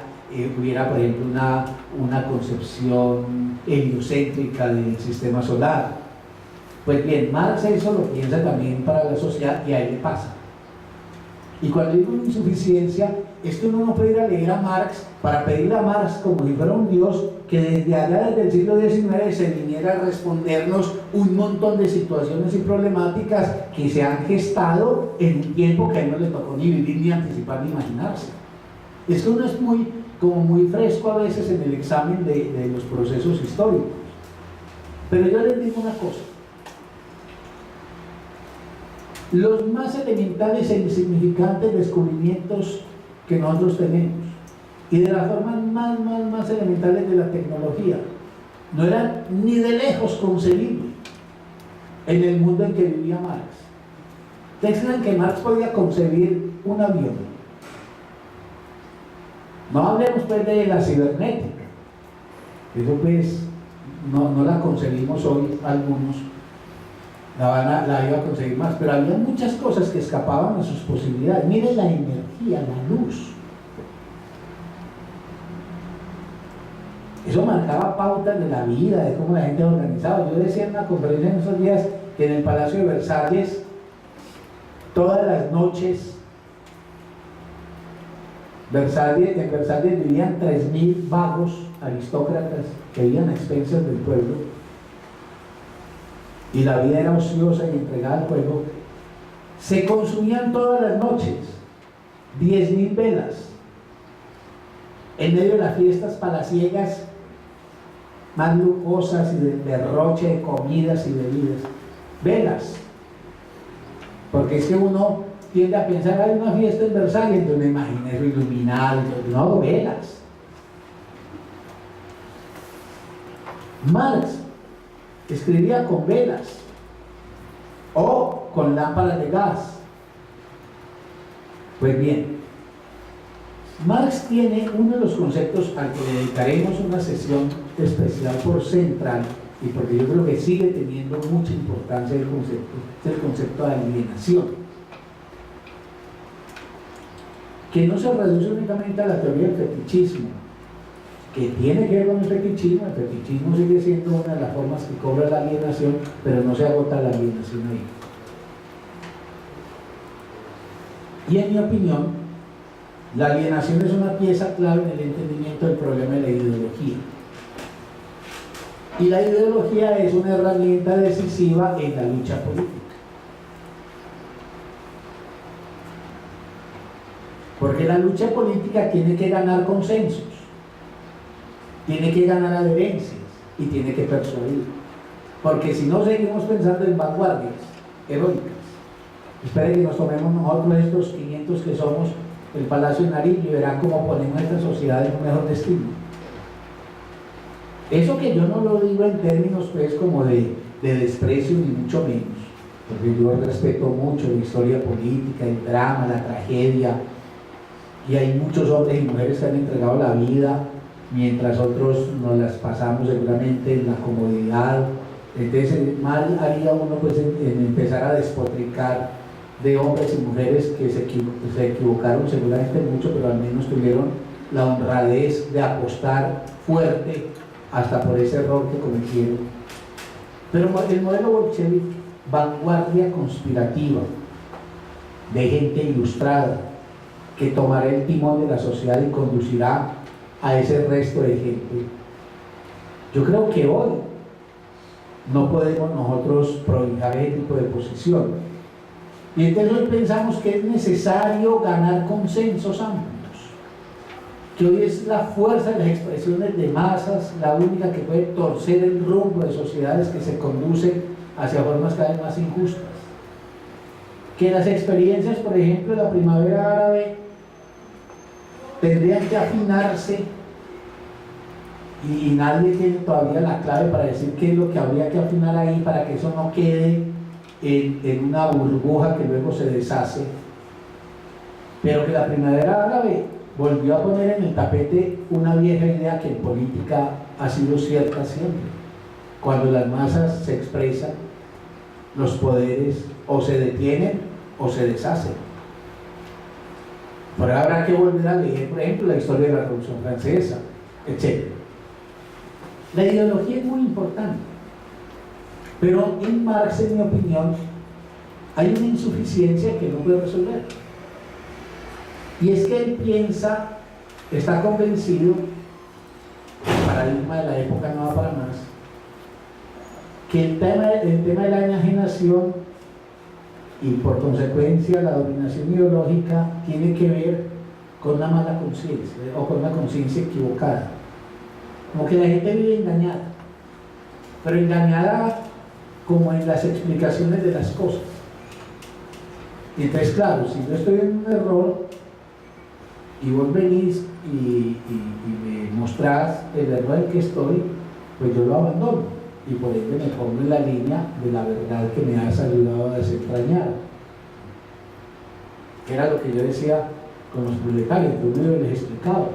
hubiera, por ejemplo, una concepción heliocéntrica del sistema solar. Pues bien, Marx eso lo piensa también para la sociedad y ahí le pasa. Y cuando digo insuficiencia, es que uno no puede ir a leer a Marx para pedirle a Marx, como si fuera un dios, que desde allá, desde el siglo XIX, se viniera a respondernos un montón de situaciones y problemáticas que se han gestado en un tiempo que a él no le tocó ni vivir, ni anticipar, ni imaginarse. Es que uno es muy fresco a veces en el examen de los procesos históricos. Pero yo les digo una cosa: los más elementales e insignificantes descubrimientos que nosotros tenemos, y de las formas más elementales de la tecnología, no eran ni de lejos concebibles en el mundo en que vivía Marx. ¿Ustedes creen que Marx podía concebir un avión? No hablemos pues de la cibernética, eso pues no la concebimos hoy algunos, la iba a conseguir más, pero había muchas cosas que escapaban a sus posibilidades. Miren la energía, la luz. Eso marcaba pautas de la vida, de cómo la gente organizaba. Yo decía en una conferencia en esos días que en el Palacio de Versalles, todas las noches, en Versalles vivían 3.000 vagos aristócratas que vivían a expensas del pueblo, y la vida era ociosa y entregada al juego. Se consumían todas las noches 10.000 velas en medio de las fiestas palaciegas más lujosas y de derroche de comidas y bebidas. Velas, porque es que uno tiende a pensar, hay una fiesta en Versalles, entonces me imagino eso iluminado, no, velas. Marx escribía con velas o con lámparas de gas. Pues bien, Marx tiene uno de los conceptos al que le dedicaremos una sesión especial por central, y porque yo creo que sigue teniendo mucha importancia el concepto, es el concepto de alienación, que no se reduce únicamente a la teoría del fetichismo, que tiene que ver con el fetichismo. El fetichismo sigue siendo una de las formas que cobra la alienación, pero no se agota la alienación ahí. Y en mi opinión, la alienación es una pieza clave en el entendimiento del problema de la ideología. Y la ideología es una herramienta decisiva en la lucha política. Porque la lucha política tiene que ganar consensos, tiene que ganar adherencias y tiene que persuadir, porque si no seguimos pensando en vanguardias heroicas. Esperen que nos tomemos nosotros estos 500 que somos el Palacio de Nariño y verán cómo ponemos esta sociedad en un mejor destino. Eso que yo no lo digo en términos pues como de desprecio ni mucho menos, porque yo respeto mucho la historia política, el drama, la tragedia, y hay muchos hombres y mujeres que han entregado la vida mientras otros nos las pasamos seguramente en la comodidad. Entonces mal haría uno pues en empezar a despotricar de hombres y mujeres que se equivocaron seguramente mucho, pero al menos tuvieron la honradez de apostar fuerte hasta por ese error que cometieron. Pero el modelo bolchevique, vanguardia conspirativa, de gente ilustrada que tomará el timón de la sociedad y conducirá a ese resto de gente. Yo creo que hoy no podemos nosotros prodigar ese tipo de posición. Y entonces hoy pensamos que es necesario ganar consensos amplios, que hoy es la fuerza de las expresiones de masas la única que puede torcer el rumbo de sociedades que se conducen hacia formas cada vez más injustas. Que las experiencias, por ejemplo, de la primavera árabe tendrían que afinarse y nadie tiene todavía la clave para decir qué es lo que habría que afinar ahí para que eso no quede en una burbuja que luego se deshace, pero que la primavera árabe volvió a poner en el tapete una vieja idea que en política ha sido cierta siempre: cuando las masas se expresan, los poderes o se detienen o se deshacen. Por ahora habrá que volver a leer, por ejemplo, la historia de la Revolución Francesa, etc. La ideología es muy importante, pero en Marx, en mi opinión, hay una insuficiencia que no puede resolver. Y es que él piensa, está convencido, el paradigma de la época no va para más, que el tema de la enajenación y por consecuencia la dominación ideológica tiene que ver con una mala conciencia o con una conciencia equivocada. Como que la gente vive engañada, pero engañada como en las explicaciones de las cosas. Y entonces, claro, si yo estoy en un error y vos venís y me mostrás el error en que estoy, pues yo lo abandono y por ende me pongo en la línea de la verdad que me has ayudado a desentrañar. Que era lo que yo decía con los proletarios, yo les explicaba.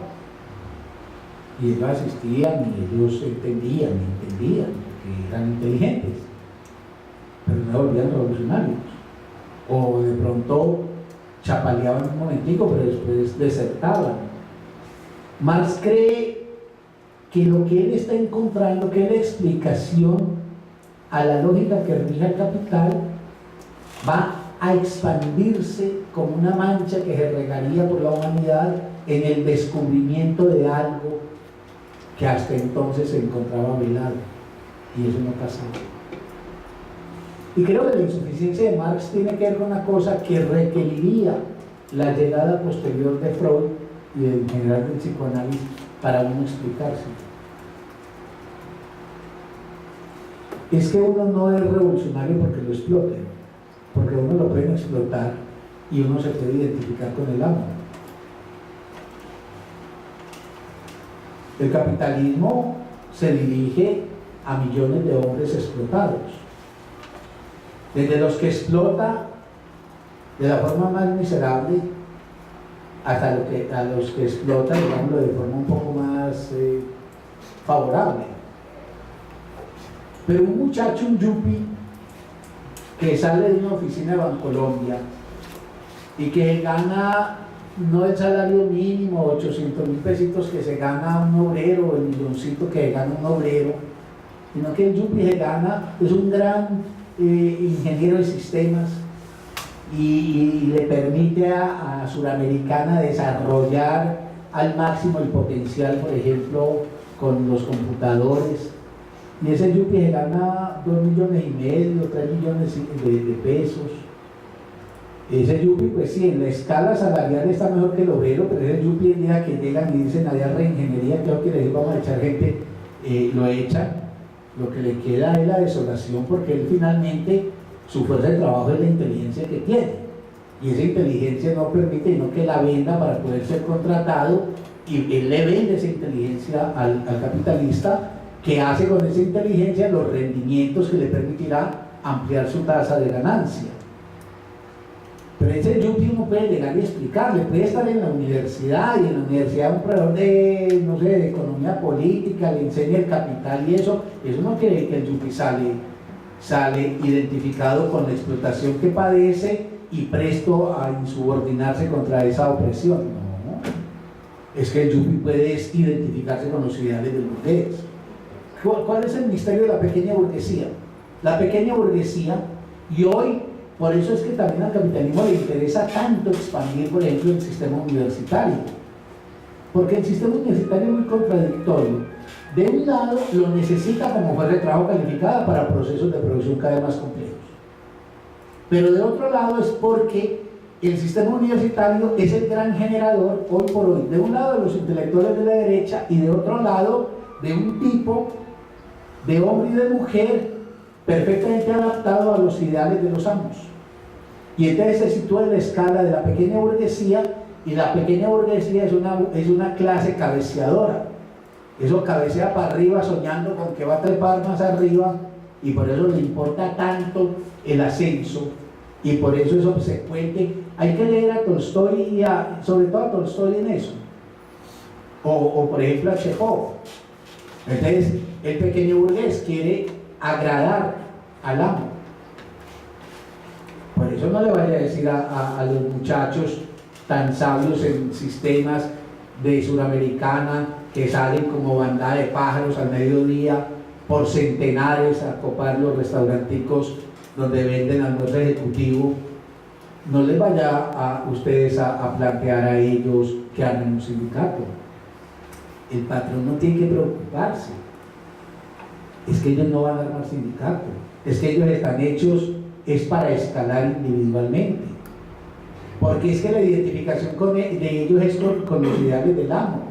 Y ellos asistían y ellos entendían, porque eran inteligentes, pero no volvían revolucionarios. O de pronto chapaleaban un momentico, pero después desertaban. Marx cree que lo que él está encontrando, que es la explicación a la lógica que rige el capital, va a expandirse como una mancha que se regaría por la humanidad en el descubrimiento de algo que hasta entonces se encontraba velado, y eso no pasaba. Y creo que la insuficiencia de Marx tiene que ver con una cosa que requeriría la llegada posterior de Freud y en general del psicoanálisis para uno explicarse. Es que uno no es revolucionario porque lo exploten, porque uno lo pueden explotar y uno se puede identificar con el amo. El capitalismo se dirige a millones de hombres explotados, desde los que explota de la forma más miserable hasta a los que explota, digámoslo, de forma un poco más favorable. Pero un muchacho, un yuppie, que sale de una oficina de Bancolombia y que gana no el salario mínimo, 800.000 pesitos que se gana un obrero, el milloncito que gana un obrero, sino que el yuppie se gana, es un gran ingeniero de sistemas y le permite a Suramericana desarrollar al máximo el potencial, por ejemplo, con los computadores. Y ese yuppie se gana 2,5 millones, 3 millones de pesos. Ese yuppie, pues sí, en la escala salarial está mejor que el obrero, pero ese yuppie el día que llegan y dicen allá reingeniería, creo que les digo, vamos a echar gente, lo echan. Lo que le queda es la desolación, porque él finalmente, su fuerza de trabajo es la inteligencia que tiene, y esa inteligencia no permite no que la venda para poder ser contratado, y él le vende esa inteligencia al capitalista, que hace con esa inteligencia los rendimientos que le permitirá ampliar su tasa de ganancia. Pero ese yuppie uno puede llegar y explicarle, puede estar en la universidad y en la universidad un profesor de, no sé, de economía política le enseña el capital y eso no quiere decir que el yuppie sale identificado con la explotación que padece y presto a insubordinarse contra esa opresión. No, es que el yuppie puede identificarse con los ideales del burgués. ¿Cuál es el misterio de la pequeña burguesía? La pequeña burguesía, y hoy Por eso es que también al capitalismo le interesa tanto expandir, por ejemplo, el sistema universitario. Porque el sistema universitario es muy contradictorio. De un lado, lo necesita como fuerza de trabajo calificada para procesos de producción cada vez más complejos. Pero de otro lado es porque el sistema universitario es el gran generador, hoy por hoy, de un lado de los intelectuales de la derecha y de otro lado de un tipo de hombre y de mujer perfectamente adaptado a los ideales de los amos. Y entonces se sitúa en la escala de la pequeña burguesía, y la pequeña burguesía es una clase cabeceadora. Eso cabecea para arriba soñando con que va a trepar más arriba, y por eso le importa tanto el ascenso, y por eso es obsecuente. Hay que leer a Tolstoy, y sobre todo a Tolstoy en eso, o por ejemplo a Chekhov. Entonces el pequeño burgués quiere agradar al amo. Por eso no le vaya a decir a los muchachos tan sabios en sistemas de Suramericana que salen como bandada de pájaros al mediodía por centenares a copar los restauranticos donde venden almuerzo ejecutivo. No les vaya a ustedes a plantear a ellos que armen un sindicato. El patrón no tiene que preocuparse. Es que ellos no van a armar sindicato. Es que ellos están hechos es para escalar individualmente. Porque es que la identificación de ellos es con los ideales del amo.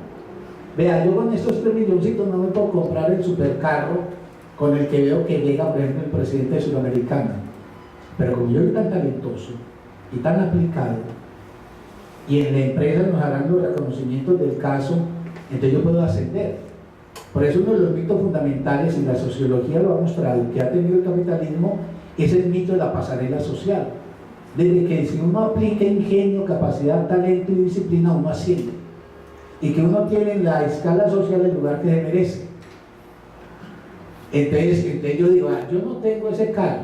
Vea, yo con estos 3 milloncitos no me puedo comprar el supercarro con el que veo que llega, por ejemplo, el presidente de Suramericana. Pero como yo soy tan talentoso y tan aplicado, y en la empresa nos harán los reconocimientos del caso, entonces yo puedo ascender. Por eso uno de los mitos fundamentales, y la sociología lo ha mostrado, que ha tenido el capitalismo, es el mito de la pasarela social. Desde que si uno aplica ingenio, capacidad, talento y disciplina, uno asciende. Y que uno tiene en la escala social el lugar que se merece. Entonces yo digo, yo no tengo ese cargo,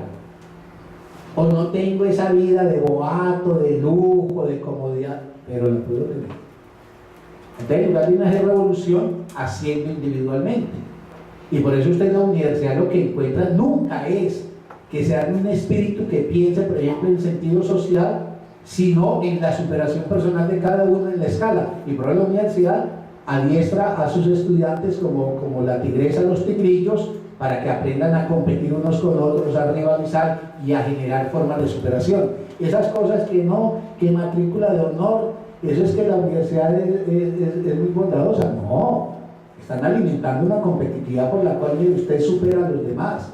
o no tengo esa vida de boato, de lujo, de comodidad, pero la puedo tener. Entonces, en lugar de una revolución, asciendo individualmente. Y por eso usted en la universidad lo que encuentra nunca es que sea un espíritu que piense, por ejemplo, en sentido social, sino en la superación personal de cada uno en la escala. Y por eso la universidad adiestra a sus estudiantes como la tigresa a los tigrillos, para que aprendan a competir unos con otros, a rivalizar y a generar formas de superación. Esas cosas que matrícula de honor, eso es que la universidad es muy bondadosa. No, están alimentando una competitividad por la cual usted supera a los demás.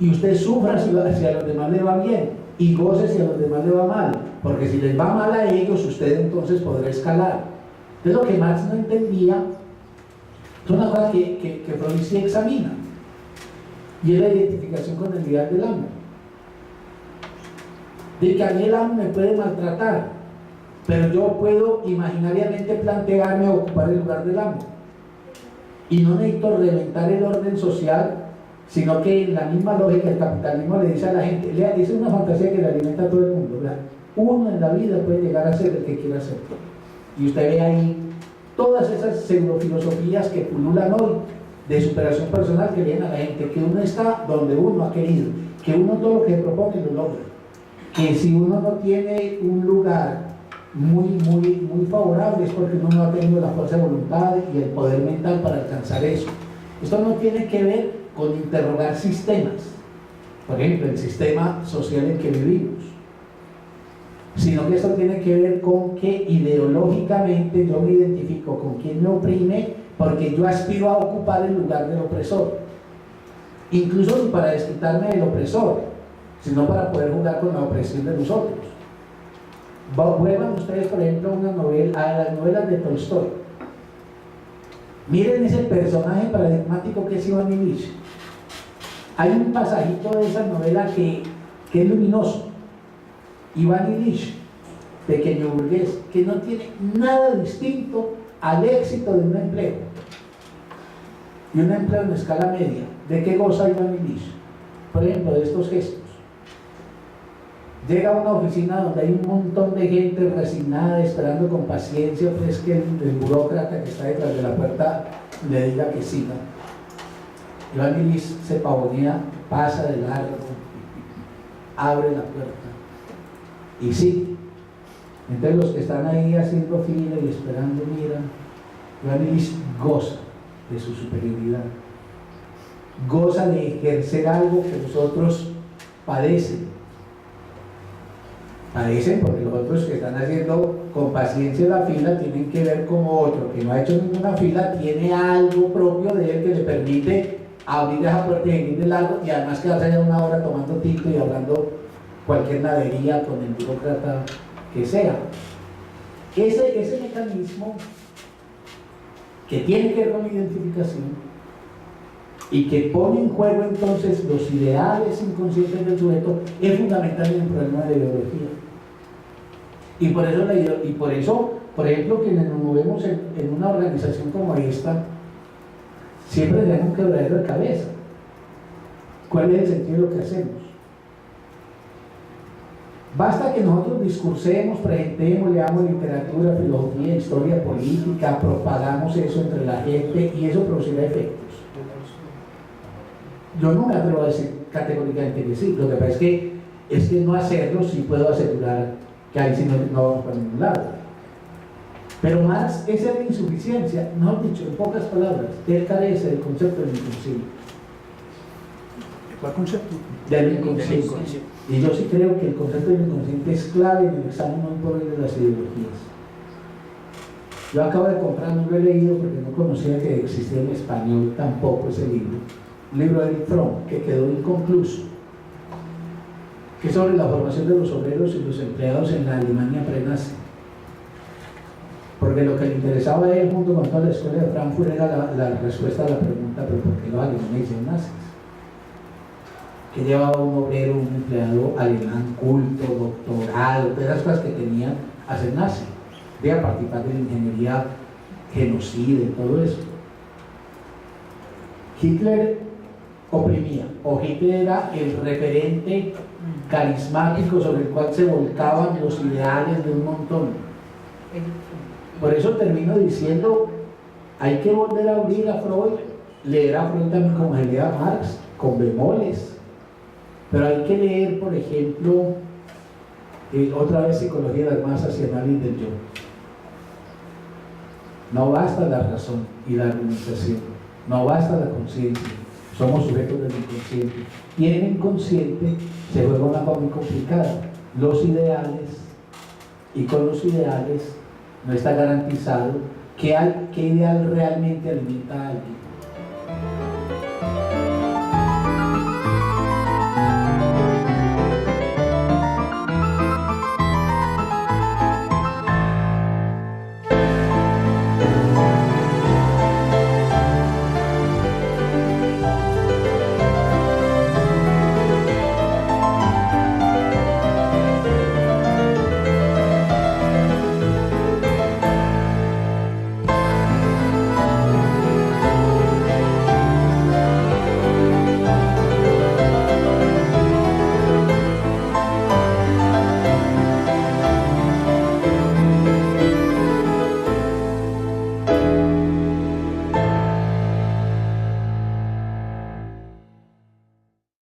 Y usted sufra si a los demás le va bien, y goce si a los demás le va mal, porque si les va mal a ellos, usted entonces podrá escalar. Entonces lo que Marx no entendía es una cosa que Freud sí examina, y es la identificación con el ideal del amo. De que a mí el amo me puede maltratar, pero yo puedo imaginariamente plantearme a ocupar el lugar del amo. Y no necesito reventar el orden social, sino que en la misma lógica el capitalismo le dice a la gente, esa es una fantasía que le alimenta a todo el mundo, ¿verdad? Uno en la vida puede llegar a ser el que quiera ser. Y usted ve ahí todas esas pseudofilosofías que pululan hoy de superación personal, que vienen a la gente, que uno está donde uno ha querido, que uno todo lo que propone lo logra, que si uno no tiene un lugar muy favorable es porque uno no ha tenido la fuerza de voluntad y el poder mental para alcanzar eso. Esto no tiene que ver con interrogar sistemas, por ejemplo el sistema social en que vivimos, sino que esto tiene que ver con que ideológicamente yo me identifico con quien me oprime, porque yo aspiro a ocupar el lugar del opresor, incluso no para desquitarme del opresor, sino para poder jugar con la opresión de nosotros. Vuelvan ustedes, por ejemplo, a las novelas de Tolstoy. Miren ese personaje paradigmático que es Iván Ilich. Hay un pasajito de esa novela que es luminoso. Iván Ilich, pequeño burgués, que no tiene nada distinto al éxito de un empleo, y un empleo en escala media. ¿De qué goza Iván Ilich? Por ejemplo, de estos gestos. Llega a una oficina donde hay un montón de gente resignada, esperando con paciencia pues que el burócrata que está detrás de la puerta le diga que siga. Iván Ilich se pavonea, pasa de largo, abre la puerta, Y sí, entonces los que están ahí haciendo fila y esperando, miran, Iván Illich goza de su superioridad, goza de ejercer algo que los otros padecen porque los otros que están haciendo con paciencia la fila tienen que ver como otro que no ha hecho ninguna fila tiene algo propio de él que le permite abrir esa puerta y seguir de largo, y además quedarse allá una hora tomando tinto y hablando cualquier nadería con el burócrata que sea. Ese mecanismo que tiene que ver con la identificación y que pone en juego entonces los ideales inconscientes del sujeto es fundamental en el problema de la ideología. Y por eso, por ejemplo, quienes nos movemos en una organización como esta, siempre tenemos un quebradero de cabeza. ¿Cuál es el sentido de lo que hacemos? Basta que nosotros discursemos, presentemos, leamos literatura, filosofía, historia política, propagamos eso entre la gente y eso producirá efectos. Yo no me atrevo a decir categóricamente que sí, lo que pasa es que no hacerlo sí puedo asegurar que ahí sí no vamos para ningún lado. Pero más esa es la insuficiencia, mejor dicho, en pocas palabras, él carece del concepto del inconsciente. ¿Cuál concepto? Del inconsciente. Y yo sí creo que el concepto del inconsciente es clave en el examen hoy por hoy de las ideologías. Yo acabo de comprar, no lo he leído porque no conocía que existía en español tampoco ese libro. Un libro de Erich Fromm que quedó inconcluso, que es sobre la formación de los obreros y los empleados en la Alemania pre-nazi. Porque lo que le interesaba a él, junto con toda la escuela de Frankfurt, era la respuesta a la pregunta: ¿pero por qué los alemanes hicieron nazis? Que llevaba un obrero, un empleado alemán culto, doctorado, todas esas cosas que tenían a ser nazi, de a participar de la ingeniería genocida y todo eso. Hitler oprimía, o Hitler era el referente carismático sobre el cual se volcaban los ideales de un montón. Por eso termino diciendo, hay que volver a abrir a Freud, leer a Freud también como se lee a Marx, con bemoles, pero hay que leer, por ejemplo, otra vez Psicología de las Masas y Análisis del Yo. No basta la razón y la argumentación, no basta la conciencia, somos sujetos del inconsciente, y en el inconsciente se juega una cosa muy complicada, los ideales, y con los ideales no está garantizado qué ideal realmente alimenta a alguien.